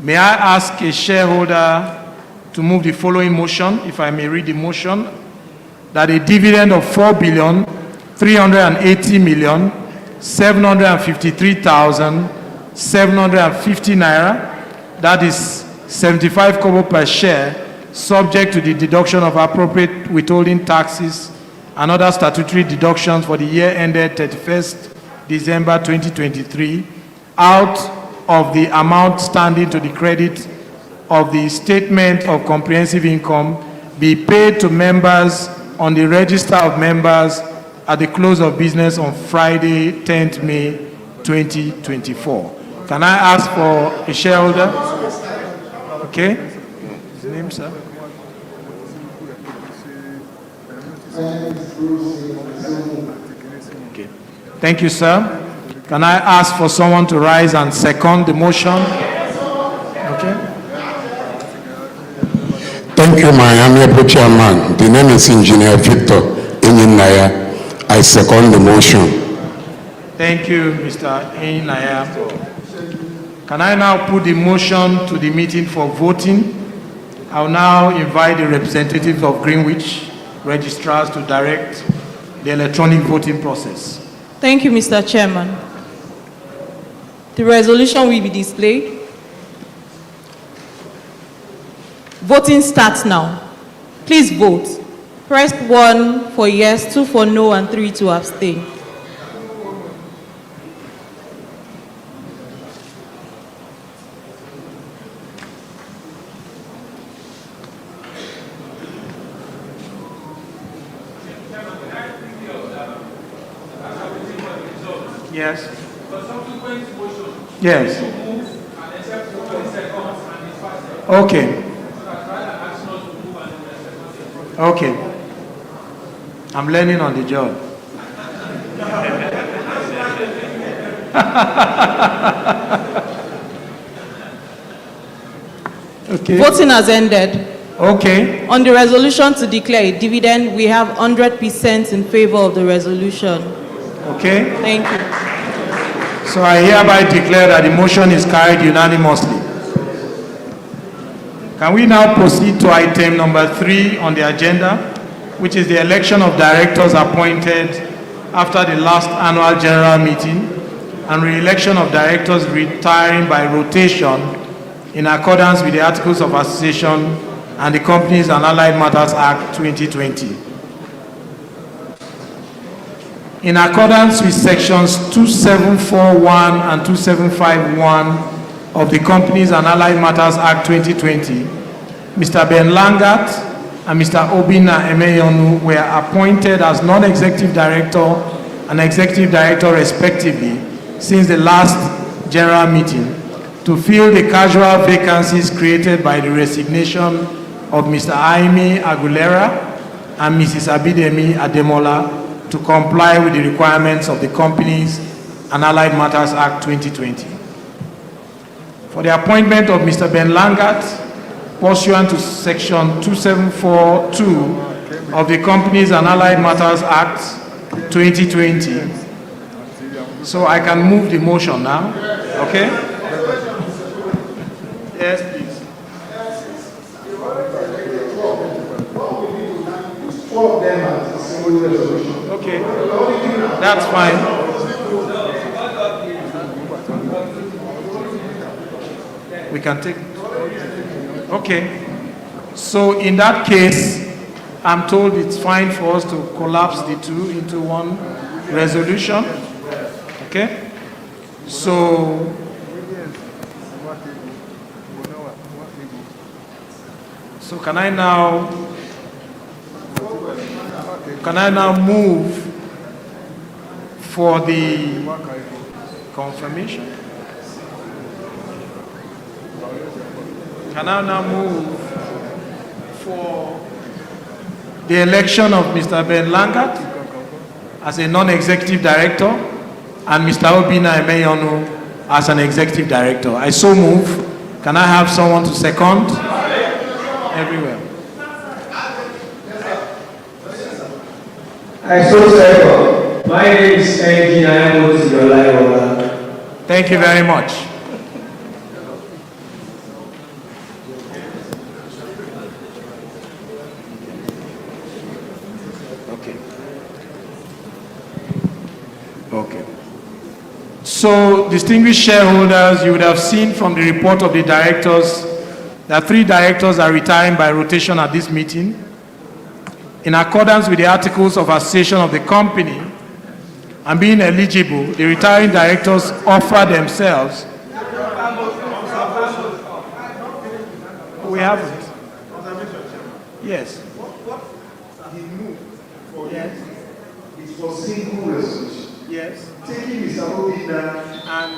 May I ask a shareholder to move the following motion, if I may read the motion, that a dividend of 4,380,750,000 753,750 naira. That is 75 kobo per share, subject to the deduction of appropriate withholding taxes and other statutory deductions for the year ended 31st December 2023, out of the amount standing to the credit of the Statement of Comprehensive Income, be paid to members on the Register of Members at the close of business on Friday, 10th May 2024. Can I ask for a shareholder? Okay. His name, sir? Okay. Thank you, sir. Can I ask for someone to rise and second the motion? Okay. Thank you, my amiable chairman. The name is Engineer Victor Inyinaya. I second the motion. Thank you, Mr. Inaya. Can I now put the motion to the meeting for voting? I'll now invite the representatives of Greenwich registrars to direct the electronic voting process. Thank you, Mr. Chairman. The resolution will be displayed. Voting starts now. Please vote. Press 1 for yes, 2 for no, and 3 to abstain. Yes. Yes. Okay. Okay. I'm learning on the job. Okay. Voting has ended. Okay. On the resolution to declare a dividend, we have 100% in favor of the resolution. Okay. Thank you. So I hereby declare that the motion is carried unanimously. Can we now proceed to item number 3 on the agenda, which is the election of directors appointed after the last annual general meeting and re-election of directors retiring by rotation in accordance with the Articles of Association and the Companies and Allied Matters Act 2020. In accordance with sections 2741 and 2751 of the Companies and Allied Matters Act 2020, Mr. Ben Langat and Mr. Obina Emeyonu were appointed as non-executive director and executive director respectively since the last general meeting to fill the casual vacancies created by the resignation of Mr. Aime Aguilera and Mrs. Abidemi Ademola to comply with the requirements of the Companies and Allied Matters Act 2020. For the appointment of Mr. Ben Langat, pursuant to section 2742 of the Companies and Allied Matters Act 2020. So I can move the motion now, okay? Yes, please. Okay, that's fine. We can take. Okay. So in that case, I'm told it's fine for us to collapse the two into one resolution. Okay. So can I now move for the confirmation? Can I now move for the election of Mr. Ben Langat as a non-executive director and Mr. Obina Emeyonu as an executive director? I so move. Can I have someone to second? Everywhere. I so second. My name is Engineer Victor. Thank you very much. Okay. So, distinguished shareholders, you would have seen from the report of the directors that 3 directors are retiring by rotation at this meeting. In accordance with the articles of association of the company and being eligible, the retiring directors offer themselves. We haven't. Yes. What he moved for is for single resolution. Yes. Taking Mr. Obina and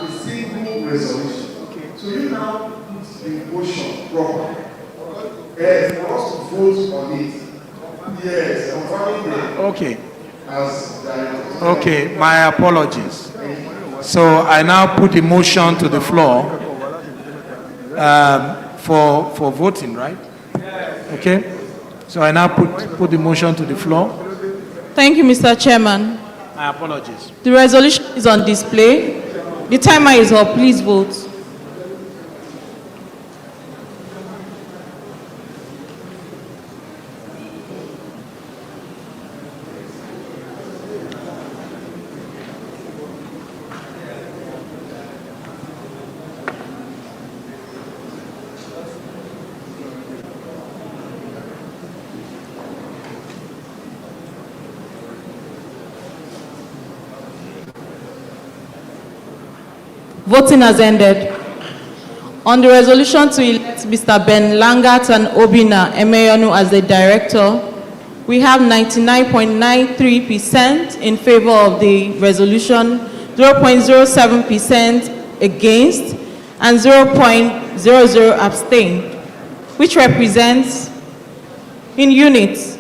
the single resolution. Okay. So you now put the motion proper. For us to vote on it. Yes, I'm finding it. Okay. As director. Okay, my apologies. So I now put the motion to the floor for voting, right? Okay. So I now put the motion to the floor. Thank you, Mr. Chairman. My apologies. The resolution is on display. The timer is up. Please vote. Voting has ended. On the resolution to elect Mr. Ben Langat and Obina Emeyonu as the director, we have 99.93% in favor of the resolution, 0.07% against, and 0.00 abstain, which represents, in units,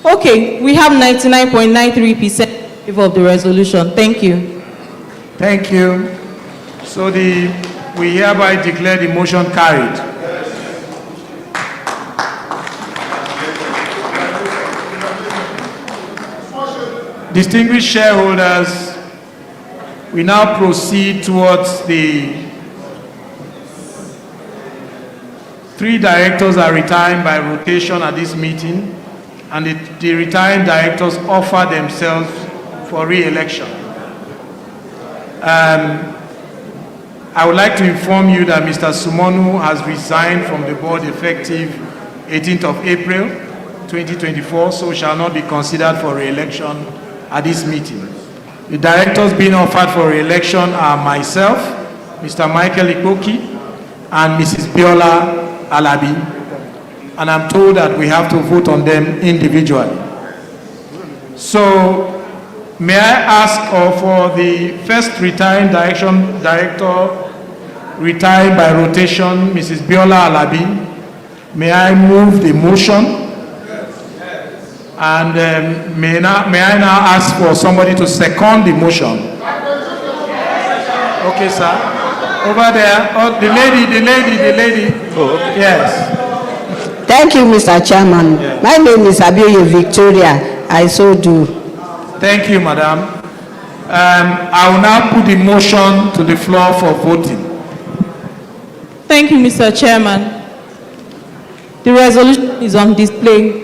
okay, we have 99.93% in favor of the resolution. Thank you. Thank you. So we hereby declare the motion carried. Distinguished shareholders, we now proceed towards the 3 directors are retiring by rotation at this meeting, and the retiring directors offer themselves for re-election. I would like to inform you that Mr. Sumonu has resigned from the board effective 18th of April 2024, so shall not be considered for re-election at this meeting. The directors being offered for re-election are myself, Mr. Michael Ikoki, and Mrs. Biola Alabi, and I'm told that we have to vote on them individually. So, may I ask for the first retiring director retiring by rotation, Mrs. Biola Alabi, may I move the motion? And may I now ask for somebody to second the motion? Okay, sir. Over there. Oh, the lady. Oh, okay. Yes. Thank you, Mr. Chairman. Yeah. My name is Abioye Victoria. I so do. Thank you, madam. I will now put the motion to the floor for voting. Thank you, Mr. Chairman. The resolution is on display.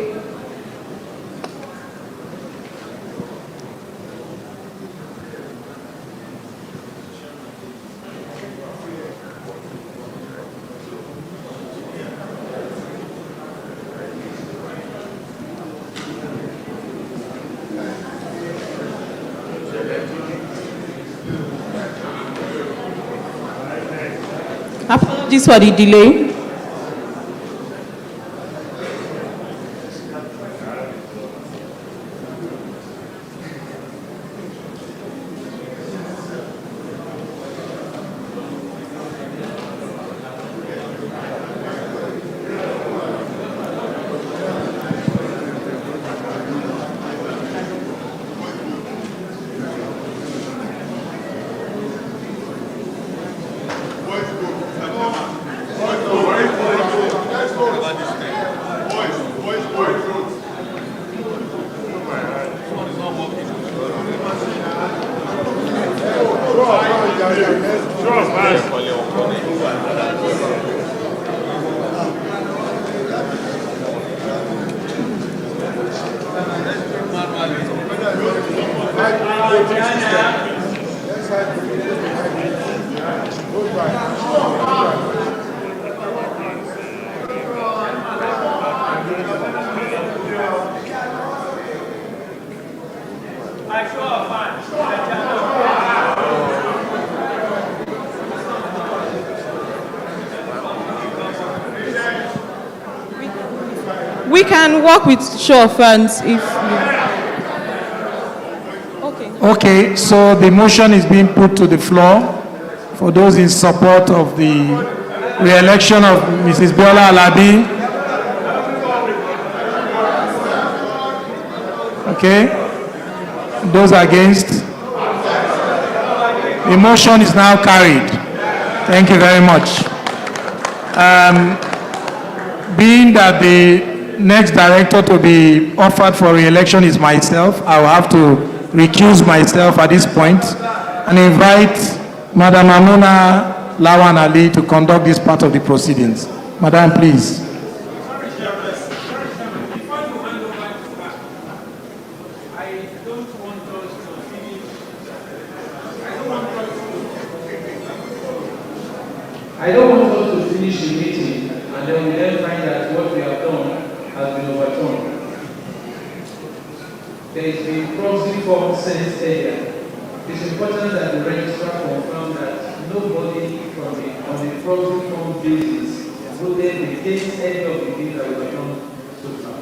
Apologies for the delay. We can work with show of hands if Okay, so the motion is being put to the floor for those in support of the re-election of Mrs. Biola Alabi. Okay, those against? The motion is now carried. Thank you very much. Being that the next director to be offered for re-election is myself, I will have to recuse myself at this point and invite Madam Amuna Lawan Ali to conduct this part of the proceedings. Madam, please. I don't want us to finish the meeting and then we then find that what we have done has been overturned. There is the proxy form sent earlier. It's important that the registrar confirm that nobody on the proxy form basis voted against any of the things that we have done so far.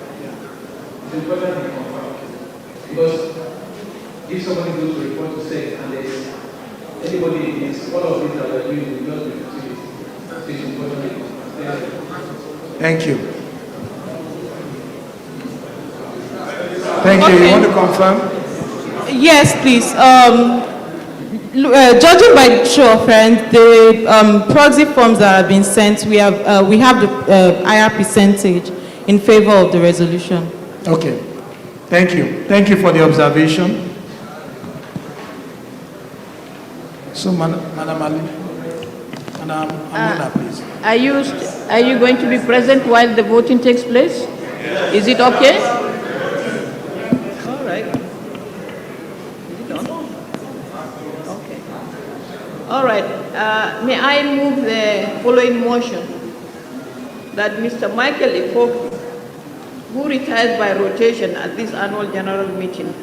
It's important to confirm. Because if somebody goes to report to SEC and there's anybody against all of it that we're doing, we just be it. It's important to confirm. Thank you. Thank you. You want to confirm? yes, please. Judging by show of hands, the proxy forms that have been sent, we have the higher percentage in favor of the resolution. Okay. Thank you. Thank you for the observation. So, Madam Ali, Madam Amuna, please. Are you going to be present while the voting takes place? Is it okay? All right. Is it on? Okay. All right. May I move the following motion that Mr. Michael Ifoku, who retires by rotation at this annual general meeting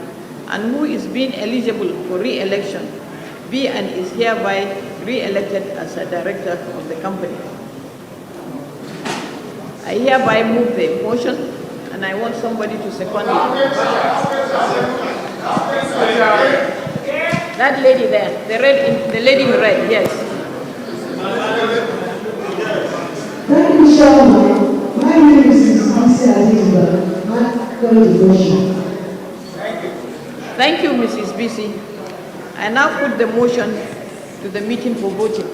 and who is being eligible for re-election, be and is hereby re-elected as a director of the company. I hereby move the motion, and I want somebody to second it. That lady there, the lady in red, yes. Thank you, Chairman. My name is Bisi Adiba. I call the motion. Thank you, Mrs. Bisi. I now put the motion to the meeting for voting.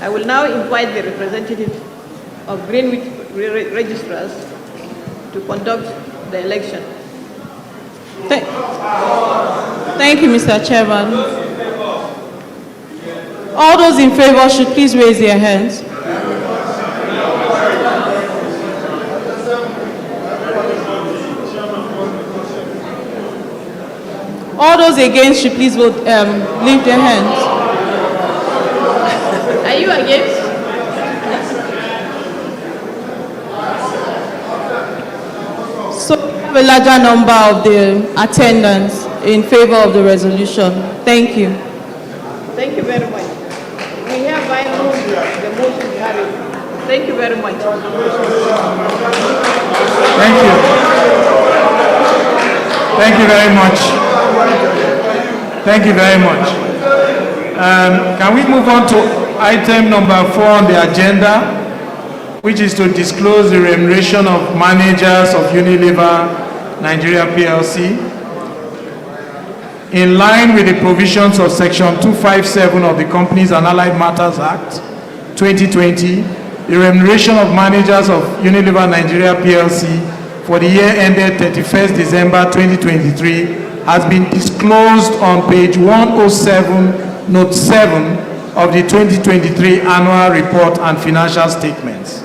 I will now invite the representative of Greenwich registrars to conduct the election. Thank you, Mr. Chairman. All those in favor should please raise their hands. All those against should please vote, lift their hands. Are you against? So we have a larger number of the attendants in favor of the resolution. Thank you. Thank you very much. We hereby move the motion carried. Thank you very much. Thank you. Thank you very much. Thank you very much. Can we move on to item number 4 on the agenda, which is to disclose the remuneration of managers of Unilever Nigeria PLC. In line with the provisions of Section 257 of the Companies and Allied Matters Act 2020, the remuneration of managers of Unilever Nigeria PLC for the year ended 31st December 2023 has been disclosed on page 107, note 7 of the 2023 annual report and financial statements.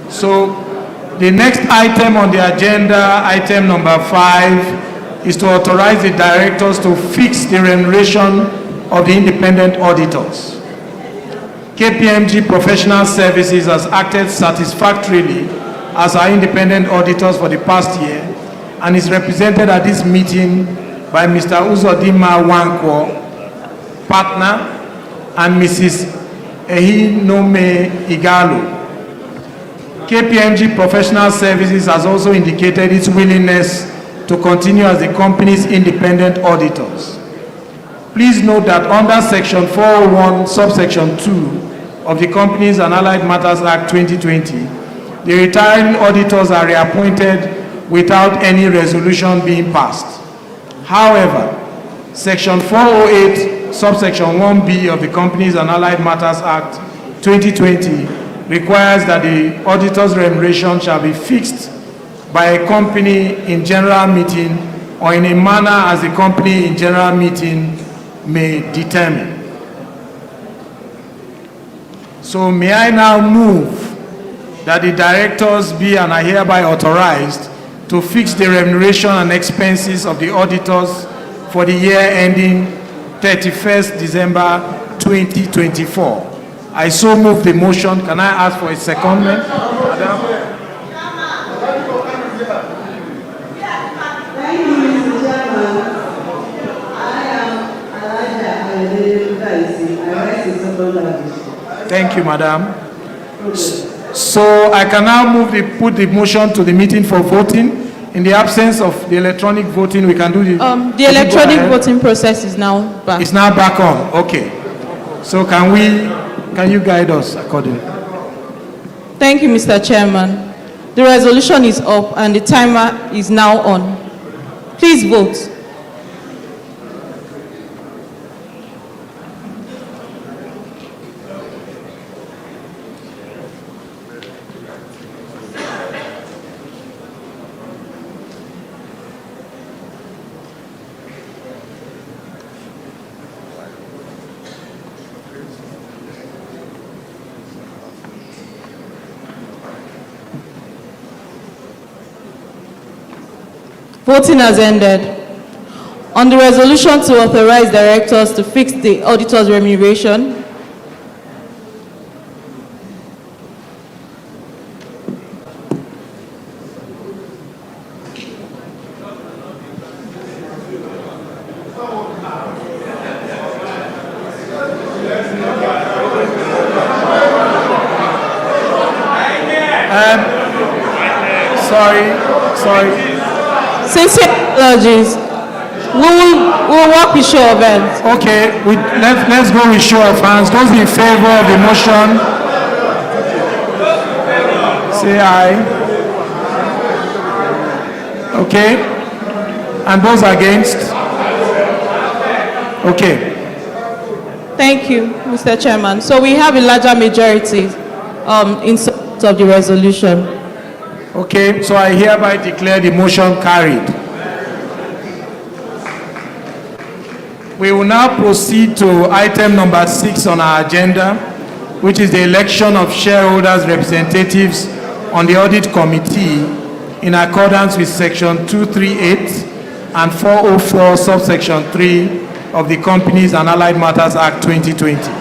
So, The next item on the agenda, item number 5, is to authorize the directors to fix the remuneration of the independent auditors. KPMG Professional Services has acted satisfactorily as our independent auditors for the past year and is represented at this meeting by Mr. Uzodinma Wankwo, partner, and Mrs. Ehinome Igalo. KPMG Professional Services has also indicated its willingness to continue as the company's independent auditors. Please note that under Section 401, subsection 2 of the Companies and Allied Matters Act 2020, the retiring auditors are reappointed without any resolution being passed. However, Section 408, subsection 1B of the Companies and Allied Matters Act 2020 requires that the auditor's remuneration shall be fixed by a company in general meeting or in a manner as the company in general meeting may determine. So may I now move that the directors be and are hereby authorized to fix the remuneration and expenses of the auditors for the year ending 31st December 2024. I so move the motion. Can I ask for a secondment? Madam? Thank you, Mr. Chairman. I am Elijah Ayodele. I rise in second language. Thank you, madam. So I can now put the motion to the meeting for voting. In the absence of the electronic voting, we can do the... The electronic voting process is now back. It's now back on. Okay. So can you guide us accordingly? Thank you, Mr. Chairman. The resolution is up and the timer is now on. Please vote. Voting has ended. On the resolution to authorize directors to fix the auditor's remuneration, Sorry. Sincere apologies. We'll work with show of hands. Okay, let's go with show of hands. Those in favor of the motion, say aye. Okay. And those against? Okay. Thank you, Mr. Chairman. So we have a larger majority in support of the resolution. Okay, so I hereby declare the motion carried. We will now proceed to item number 6 on our agenda, which is the election of shareholders' representatives on the audit committee in accordance with section 238 and 404 subsection 3 of the Companies and Allied Matters Act 2020.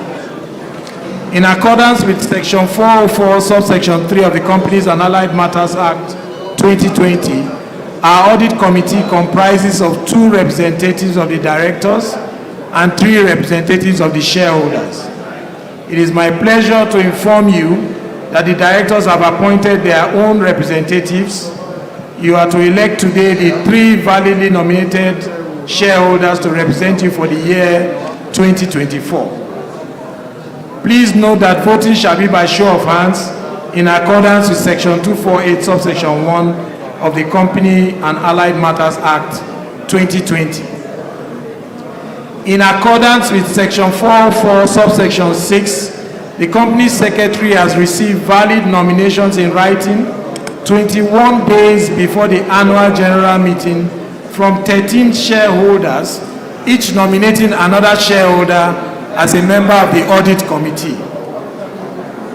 In accordance with section 404 subsection 3 of the Companies and Allied Matters Act 2020, our audit committee comprises of 2 representatives of the directors and 3 representatives of the shareholders. It is my pleasure to inform you that the directors have appointed their own representatives. You are to elect today the 3 validly nominated shareholders to represent you for the year 2024. Please note that voting shall be by show of hands in accordance with section 248 subsection 1 of the Company and Allied Matters Act 2020. In accordance with section 404 subsection 6, the company secretary has received valid nominations in writing 21 days before the annual general meeting from 13 shareholders, each nominating another shareholder as a member of the audit committee.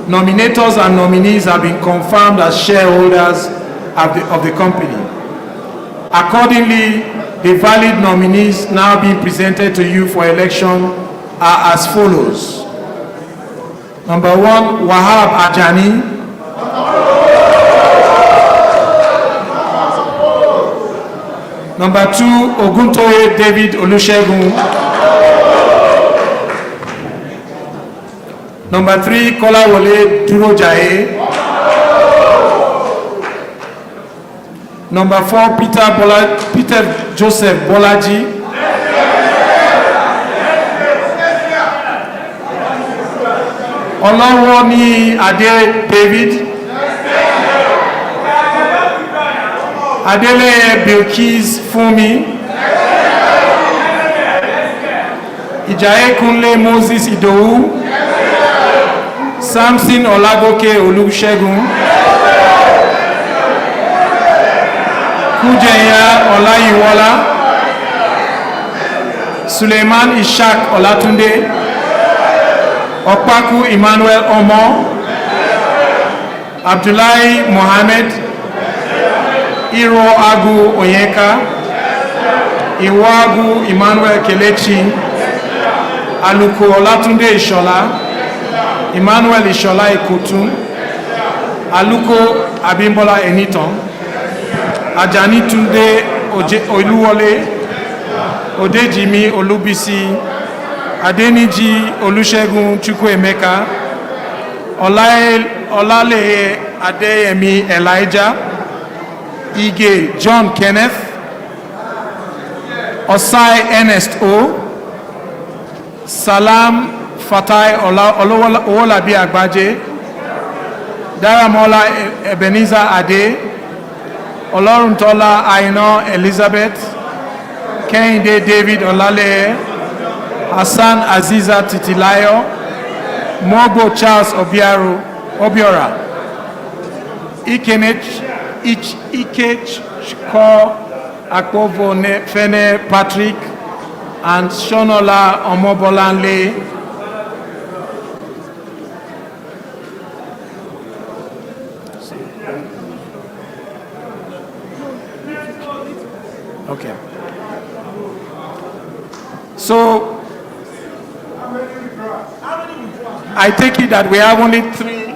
Nominators and nominees have been confirmed as shareholders of the company. Accordingly, the valid nominees now being presented to you for election are as follows. Number 1, Wahab Ajani. Number 2, Oguntoye David Olusegun. Number 3, Kolawole Durojaye. Number 4, Peter Joseph Bolaji. Olawoni Ade David. Adele Bilkis Fumi. Ijaye Kunle Moses Idowu. Samson Olagoke Olusegun. Kujenya Olayiwola. Suleiman Ishak Olatunde. Okpaku Emmanuel Omo. Abdullahi Mohammed. Iro Agu Onyeka. Iwagu Emmanuel Kelechi. Aluko Olatunde Ishola. Emmanuel Ishola Ikotu. Aluko Abimbola Eniton. Ajani Tunde Oluwole. Odejimi Olubisi. Adeniji Olusegun Chukwuemeka. Olale Adeyemi Elijah. Ige John Kenneth. Osai Ernest O. Salam Fatai Owolabi Agbaje. Daramola Ebenezer Ade. Oloruntola Aino Elizabeth. Kehinde David Olale. Hassan Aziza Titilayo. Mogo Charles Obiora. Ikech Ko Akpovo Fene Patrick and Shonola Omobolanle. Okay. So I take it that we have only 3.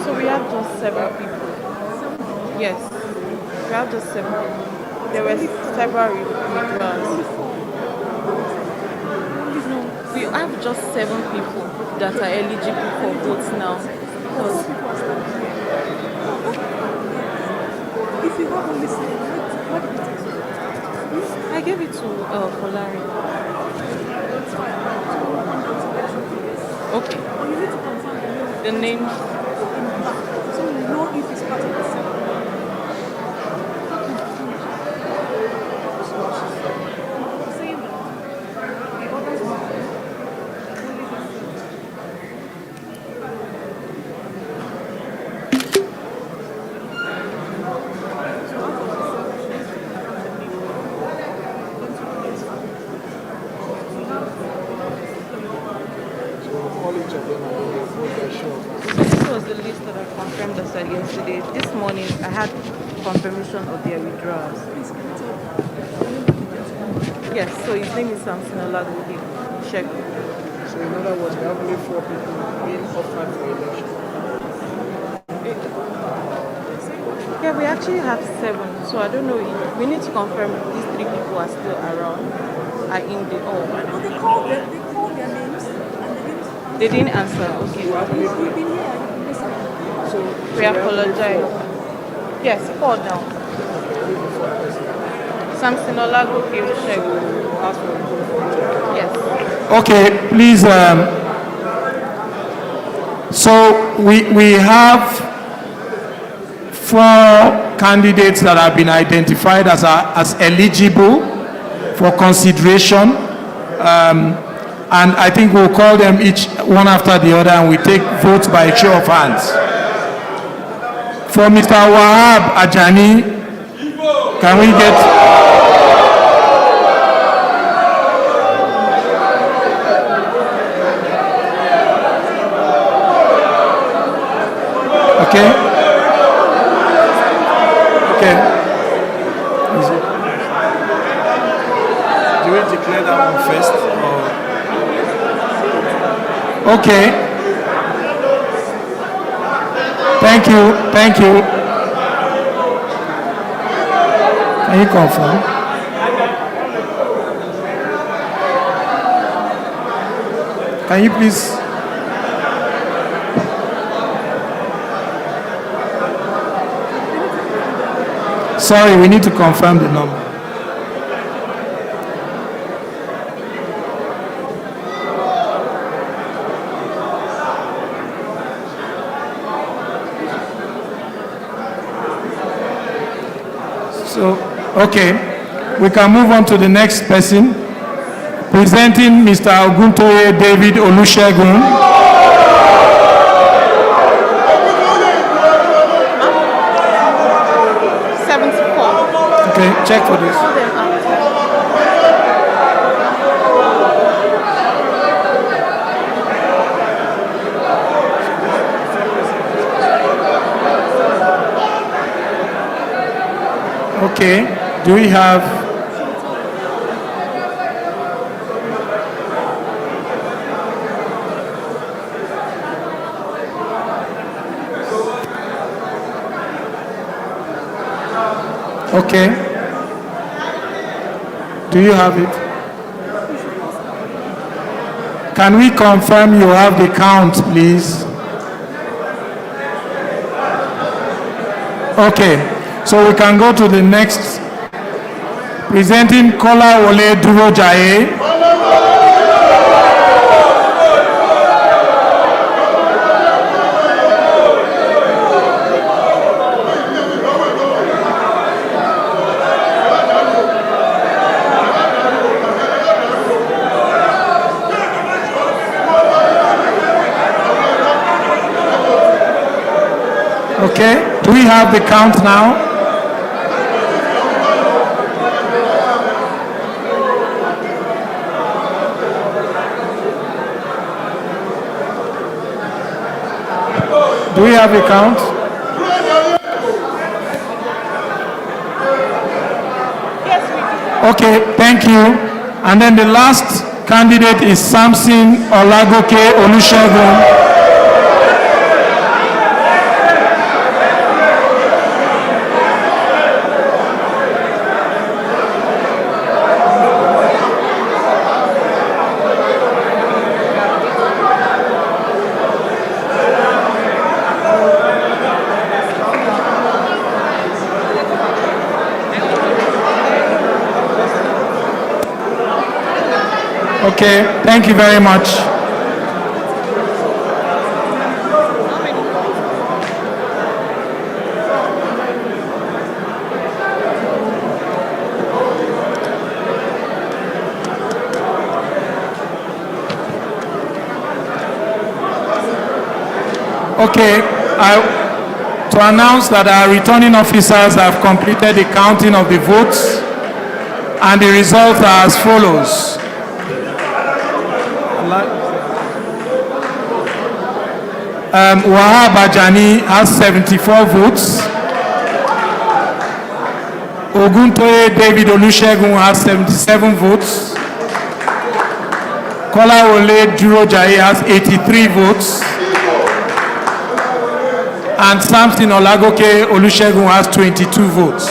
So we have just 7 people. Yes, we have just 7 people. There were several withdrawals. No, we have just 7 people that are eligible for votes now. If you have only 7, what did it take? I gave it to Polari. Okay. You need to confirm The name. So you know if it's part of the 7. This was the list that I confirmed us yesterday. This morning, I had confirmation of their withdrawals. Yes, so his name is Samson Olagoke. Check. So in other words, we have only 4 people being offered for election. Yeah, we actually have 7, so I don't know. We need to confirm if these 3 people are still around. Are in the They called their names and they didn't. They didn't answer. Okay. We've been here. So we apologize. Yes, 4 down. Samson Olagoke Olusegun. Yes. Okay, please. So we have 4 candidates that have been identified as eligible for consideration. And I think we'll call them each one after the other and we take votes by show of hands. For Mr. Wahab Ajani, can we get... Okay. Okay. Is it? Do we declare that one first? Or? Okay. Thank you. Thank you. Can you confirm? Can you please? Sorry, we need to confirm the number. So, okay, we can move on to the next person. Presenting Mr. Oguntoye David Olusegun. Okay, check for this. Okay, do we have? Okay. Do you have it? Can we confirm you have the count, please? Okay, so we can go to the next. Presenting Kola Wole Durojaye. Okay, do we have the count now? Do we have a count? Okay, thank you. And then the last candidate is Samson Olagoke Olusegun. Okay, thank you very much. Okay, to announce that our returning officers have completed the counting of the votes, and the results are as follows. Wahab Ajani has 74 votes. Oguntoye David Olusegun has 77 votes. Kola Wole Durojaye has 83 votes. And Samson Olagoke Olusegun has 22 votes.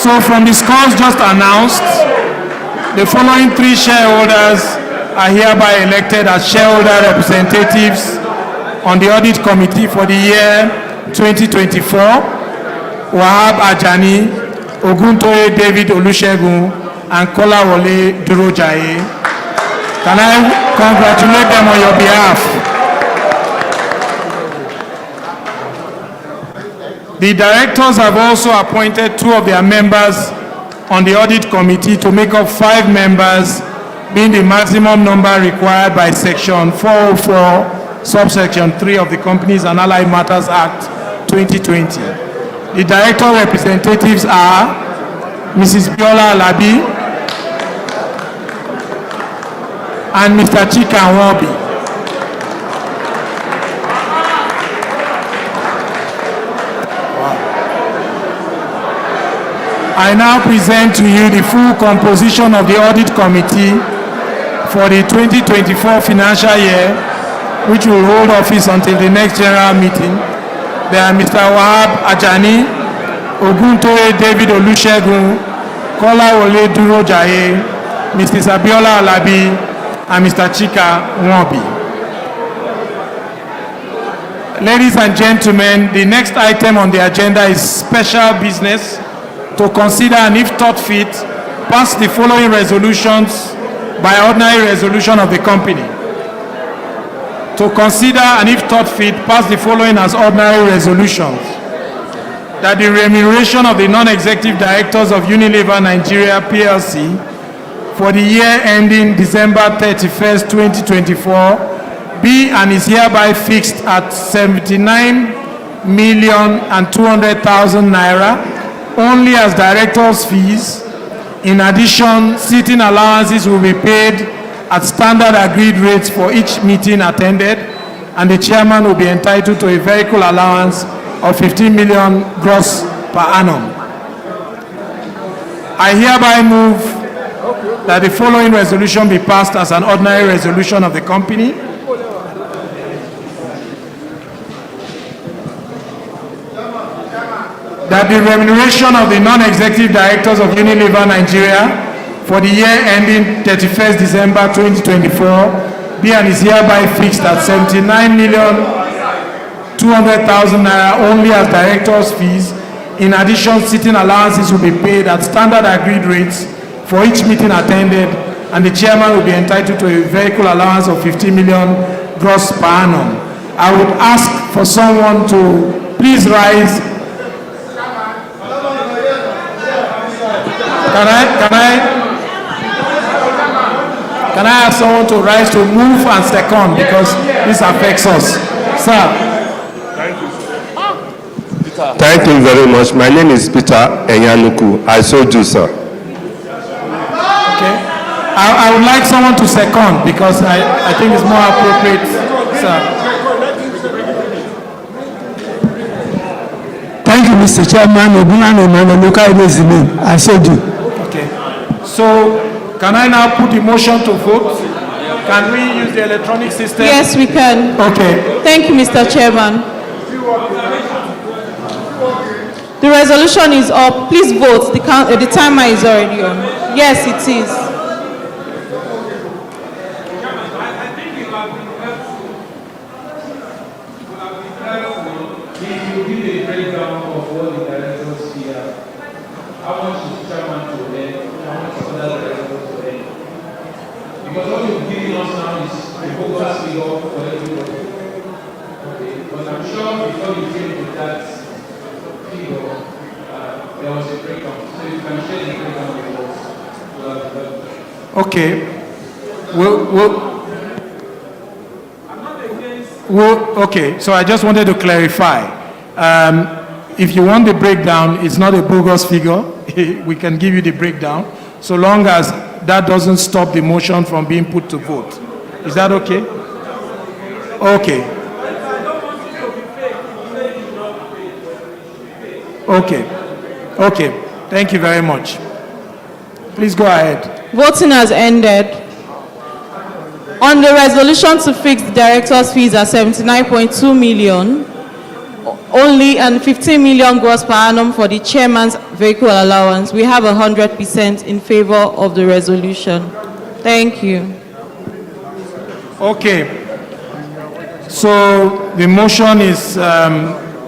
So from the scores just announced, the following three shareholders are hereby elected as shareholder representatives on the audit committee for the year 2024. Wahab Ajani, Oguntoye David Olusegun, and Kola Wole Durojaye. Can I congratulate them on your behalf? The directors have also appointed 2 of their members on the audit committee to make up 5 members, being the maximum number required by Section 404, subsection 3 of the Companies and Allied Matters Act 2020. The director representatives are Mrs. Biola Alabi and Mr. Chika Nwobi. I now present to you the full composition of the Audit Committee for the 2024 financial year, which will hold office until the next general meeting. They are Mr. Wahab Ajani, Oguntoye David Olusegun, Kolawole Durojaye, Mrs. Abiola Alabi, and Mr. Chika Nwobi. Ladies and gentlemen, the next item on the agenda is special business to consider and, if thought fit, pass the following resolutions by ordinary resolution of the company. To consider and, if thought fit, pass the following as ordinary resolutions. That the remuneration of the non-executive directors of Unilever Nigeria PLC for the year ending December 31st, 2024 be and is hereby fixed at 79,200,000 naira only as directors' fees. In addition, sitting allowances will be paid at standard agreed rates for each meeting attended, and the chairman will be entitled to a vehicle allowance of 15 million gross per annum. I hereby move that the following resolution be passed as an ordinary resolution of the company. That the remuneration of the non-executive directors of Unilever Nigeria for the year ending 31st December 2024 be and is hereby fixed at 79,200,000 naira only as directors' fees. In addition, sitting allowances will be paid at standard agreed rates for each meeting attended, and the chairman will be entitled to a vehicle allowance of 15 million gross per annum. I would ask for someone to please rise. Can I ask someone to rise to move and second, because this affects us? Sir. Thank you very much. My name is Peter Enyanuku. I so do, sir. Okay. I would like someone to second, because I think it's more appropriate, sir. Thank you, Mr. Chairman. I so do. Okay. So, can I now put the motion to vote? Can we use the electronic system? Yes, we can. Okay. Thank you, Mr. Chairman. The resolution is up. Please vote. The timer is already on. Yes, it is. Because what you've given us now is a focus figure for everybody. Okay, but I'm sure before you came to that figure, there was a breakdown. So you can share the breakdown with us. Okay. Okay, so I just wanted to clarify. If you want the breakdown, it's not a bogus figure. We can give you the breakdown, so long as that doesn't stop the motion from being put to vote. Is that okay? Okay. Okay. Okay. Thank you very much. Please go ahead. Voting has ended. On the resolution to fix the director's fees at 79.2 million only and 15 million gross per annum for the chairman's vehicle allowance, we have 100% in favor of the resolution. Thank you. Okay. So the motion is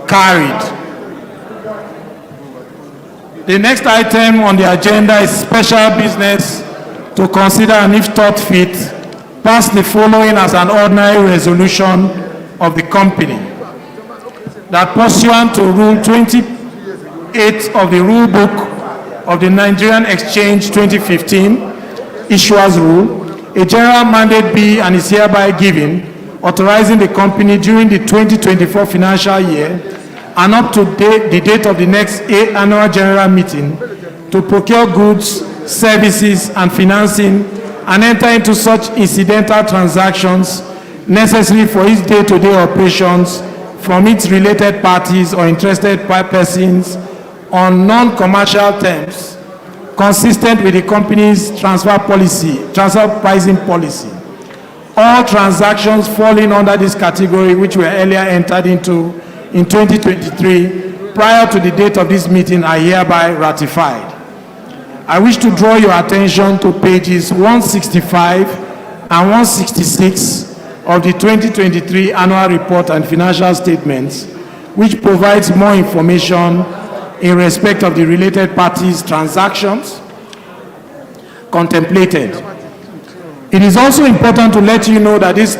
carried. The next item on the agenda is special business to consider and, if thought fit, pass the following as an ordinary resolution of the company. That pursuant to Rule 28 of the Rule Book of the Nigerian Exchange 2015 Issuers Rule, a general mandate be and is hereby given, authorizing the company during the 2024 financial year and up to the date of the next annual general meeting to procure goods, services, and financing and enter into such incidental transactions necessary for its day-to-day operations from its related parties or interested persons on non-commercial terms consistent with the company's transfer pricing policy. All transactions falling under this category, which were earlier entered into in 2023, prior to the date of this meeting, are hereby ratified. I wish to draw your attention to pages 165 and 166 of the 2023 annual report and financial statements, which provides more information in respect of the related parties' transactions contemplated. It is also important to let you know that this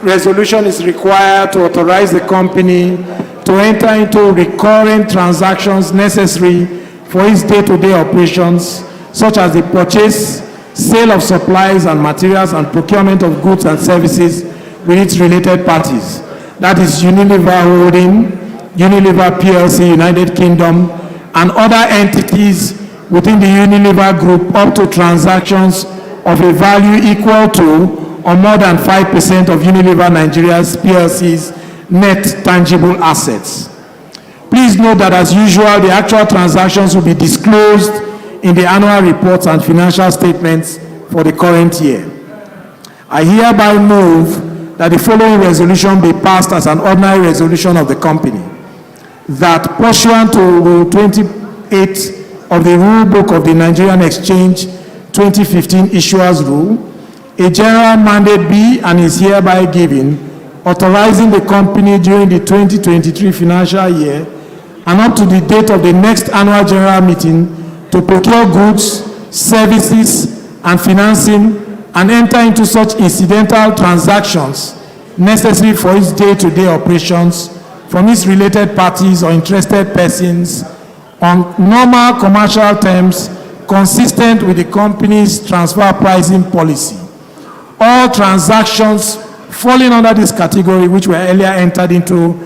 resolution is required to authorize the company to enter into recurring transactions necessary for its day-to-day operations, such as the purchase, sale of supplies and materials, and procurement of goods and services with its related parties. That is Unilever Holding, Unilever PLC, United Kingdom, and other entities within the Unilever Group, up to transactions of a value equal to or more than 5% of Unilever Nigeria's PLC's net tangible assets. Please note that, as usual, the actual transactions will be disclosed in the annual reports and financial statements for the current year. I hereby move that the following resolution be passed as an ordinary resolution of the company: that pursuant to Rule 28 of the Rule Book of the Nigerian Exchange 2015 Issuers Rule, a general mandate be and is hereby given, authorizing the company during the 2023 financial year and up to the date of the next annual general meeting to procure goods, services, and financing, and enter into such incidental transactions necessary for its day-to-day operations from its related parties or interested persons on normal commercial terms consistent with the company's transfer pricing policy. All transactions falling under this category, which were earlier entered into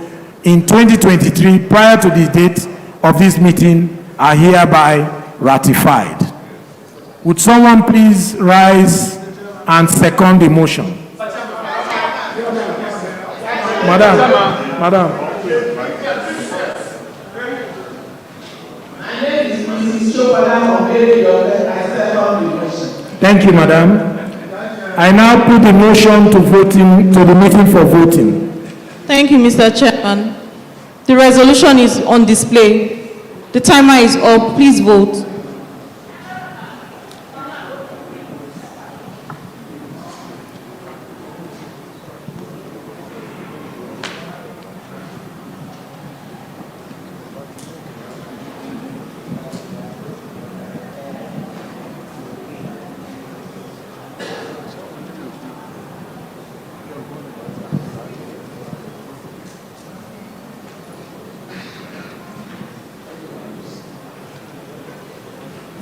in 2023 prior to the date of this meeting, are hereby ratified. Would someone please rise and second the motion? Madam. Thank you, Madam. I now put the motion to the meeting for voting. Thank you, Mr. Chairman. The resolution is on display. The timer is up. Please vote.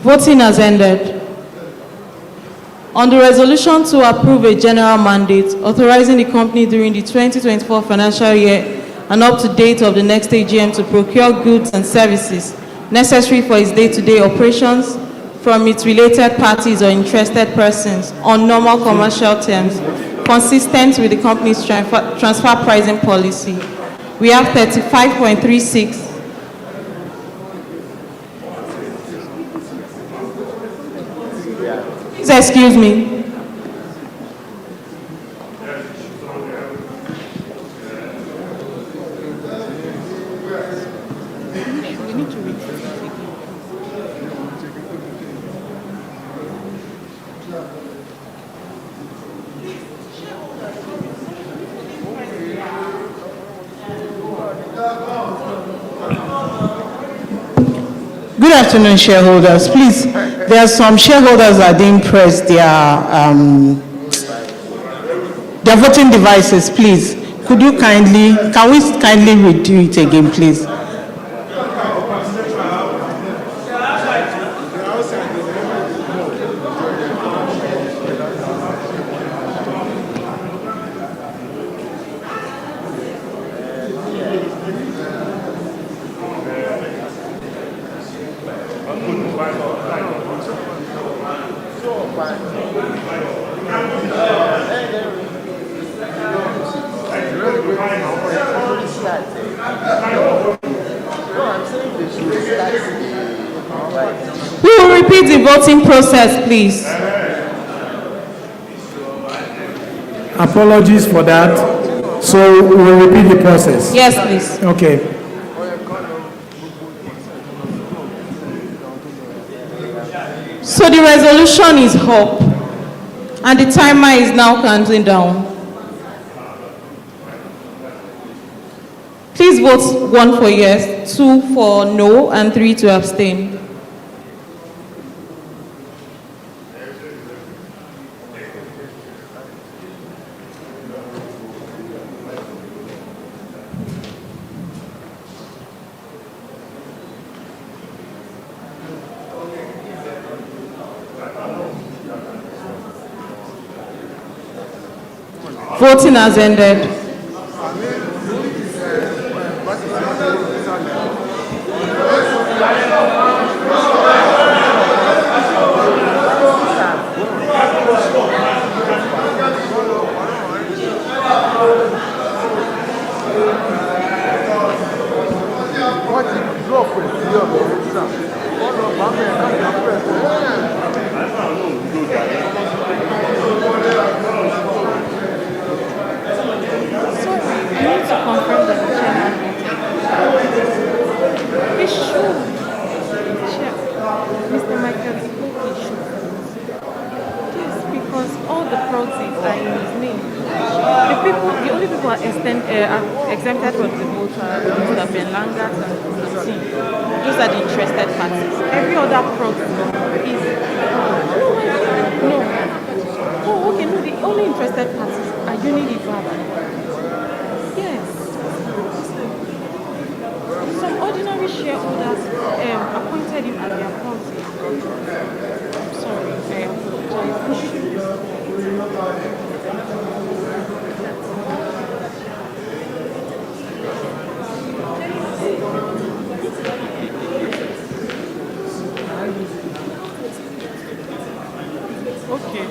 Voting has ended. On the resolution to approve a general mandate authorizing the company during the 2024 financial year and up to date of the next AGM to procure goods and services necessary for its day-to-day operations from its related parties or interested persons on normal commercial terms consistent with the company's transfer pricing policy. We have 35.36. Please excuse me. Good afternoon, shareholders. Please, there are some shareholders that didn't press their voting devices. Please, can we kindly redo it again, please? repeat the voting process, please. Apologies for that. So we'll repeat the process. Yes, please. Okay. So the resolution is up, and the timer is now counting down. Please vote 1 for yes, 2 for no, and 3 to abstain. Voting has ended. Exempted from the vote are Mr. Benlangat and Mr. Singh. Those are the interested parties. Every other proxy is... No. Oh, okay, no, the only interested parties are Unilever. Yes. Some ordinary shareholders appointed him as their proxy. I'm sorry, I apologize. Okay.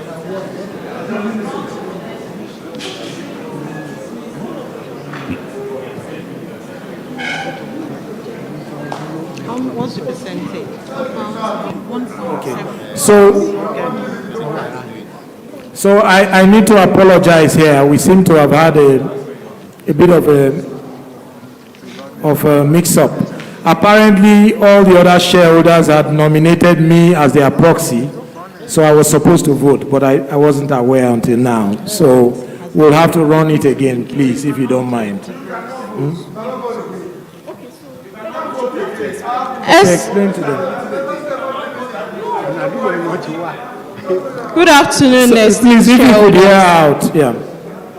What's the percentage? Okay. So I need to apologize here. We seem to have had a bit of a mix-up. Apparently, all the other shareholders had nominated me as their proxy, so I was supposed to vote, but I wasn't aware until now. So we'll have to run it again, please, if you don't mind. Explain to them. Good afternoon, please, if you could hear out. Yeah.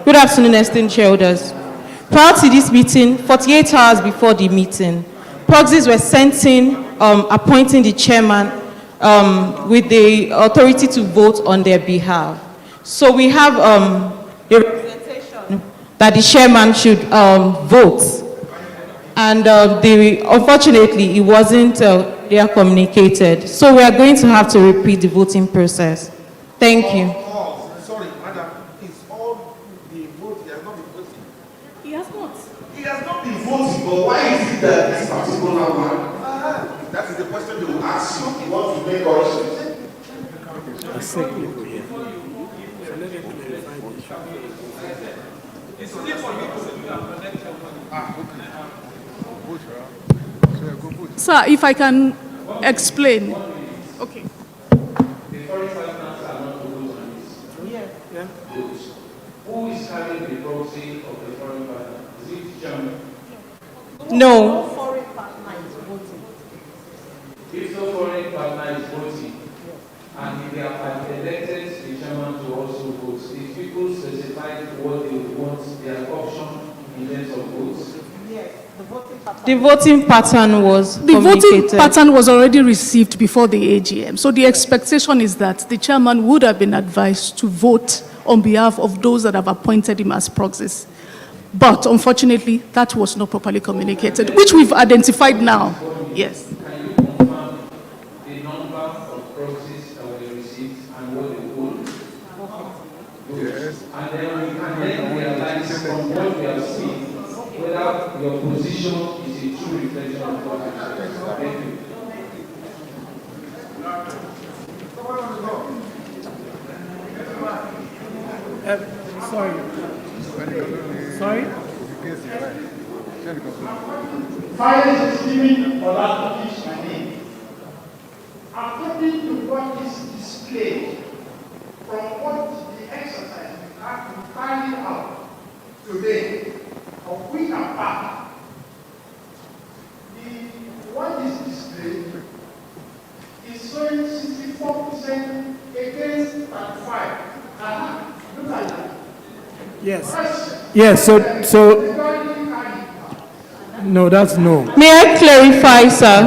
Good afternoon, esteemed shareholders. Prior to this meeting, 48 hours before the meeting, proxies were sent in appointing the chairman with the authority to vote on their behalf. So we have a representation that the chairman should vote. And unfortunately, it wasn't there communicated. So we are going to have to repeat the voting process. Thank you. Sorry, madam, it's all the vote. He has not been voting. He has not. He has not been voting, but why is it that this particular one? That is the question they will ask you. You want to make corrections. Sir, if I can explain. Okay. Who is carrying the proxy of the foreign partner? Is it Germany? No. Foreign partner is voting. If no foreign partner is voting, and if they have elected the chairman to also vote, if people specify what they want, their option in terms of votes. Yes, the voting pattern was The voting pattern was already received before the AGM. So the expectation is that the chairman would have been advised to vote on behalf of those that have appointed him as proxies. But unfortunately, that was not properly communicated, which we've identified now. Yes. Can you confirm the number of proxies that were received and what they hold? Yes. And then we can then realize from what we have seen whether your position is a true reflection of what you said. Thank you. Sorry? Finance is giving Oladipo my name. According to what is displayed, from what the exercise we have to carry out today, of which are part, what is displayed is showing 64% against 35. Look at that. Yes. Yes, so no, that's no. May I clarify, sir?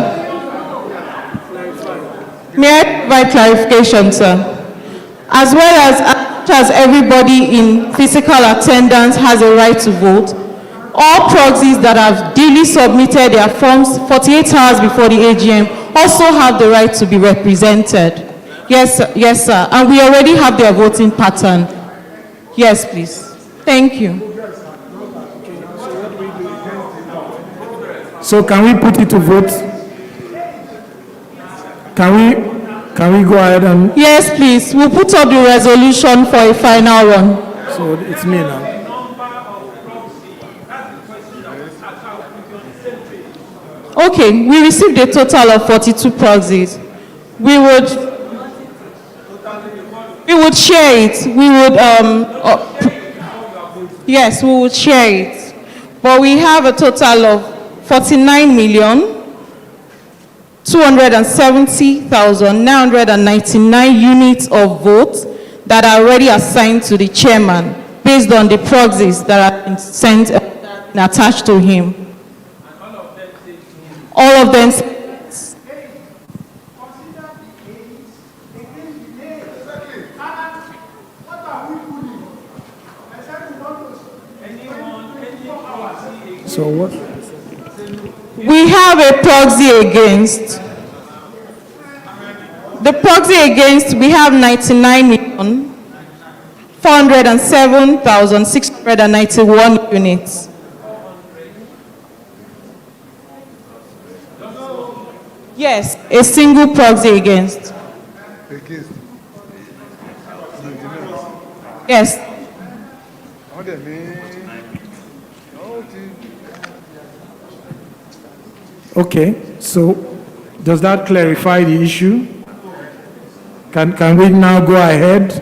May I provide clarification, sir? As well as everybody in physical attendance has a right to vote, all proxies that have duly submitted their forms 48 hours before the AGM also have the right to be represented. Yes, sir. And we already have their voting pattern. Yes, please. Thank you. So can we put it to vote? Can we go ahead and... Yes, please. We'll put up the resolution for a final one. So it's me now. Okay, we received a total of 42 proxies. We would share it. Yes, we would share it. But we have a total of 49,270,999 units of votes that are already assigned to the chairman based on the proxies that have been sent and attached to him. All of them. So what? We have a proxy against. The proxy against, we have 99,407,691 units. Yes, a single proxy against. Yes. Okay, so does that clarify the issue? Can we now go ahead?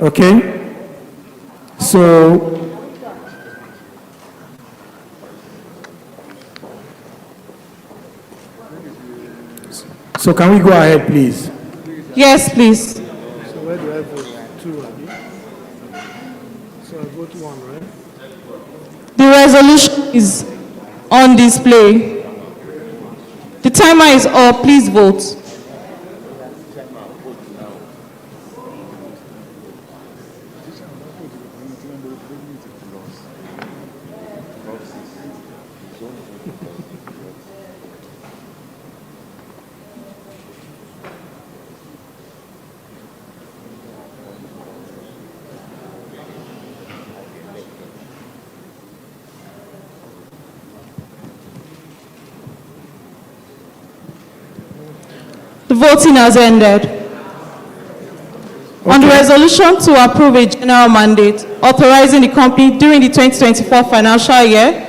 Okay. So can we go ahead, please? Yes, please. So where do I vote? 2, Abi? So I vote 1, right? The resolution is on display. The timer is up. Please vote. The voting has ended. On the resolution to approve a general mandate authorizing the company during the 2024 financial year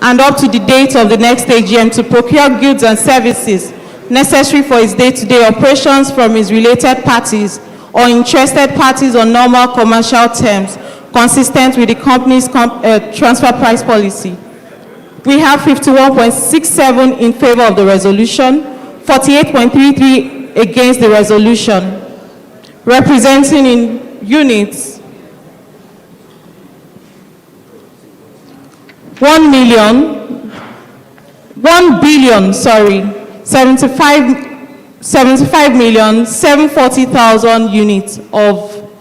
and up to the date of the next AGM to procure goods and services necessary for its day-to-day operations from its related parties or interested parties on normal commercial terms consistent with the company's transfer price policy. We have 51.67 in favor of the resolution, 48.33 against the resolution, representing in units 1 billion, 75,740,000 units of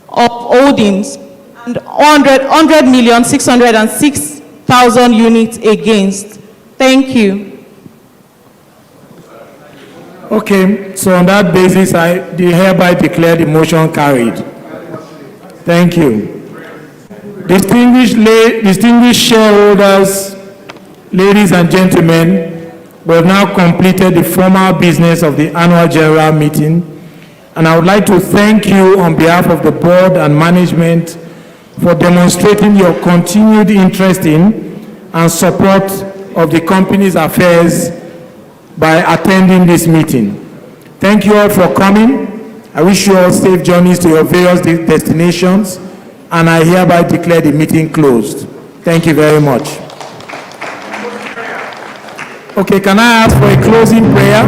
holdings and 100,606,000 units against. Thank you. Okay, so on that basis, I hereby declare the motion carried. Thank you. Distinguished shareholders, ladies and gentlemen, We have now completed the formal business of the annual general meeting, and I would like to thank you on behalf of the board and management for demonstrating your continued interest in and support of the company's affairs by attending this meeting. Thank you all for coming. I wish you all safe journeys to your various destinations, and I hereby declare the meeting closed. Thank you very much. Okay, can I ask for a closing prayer?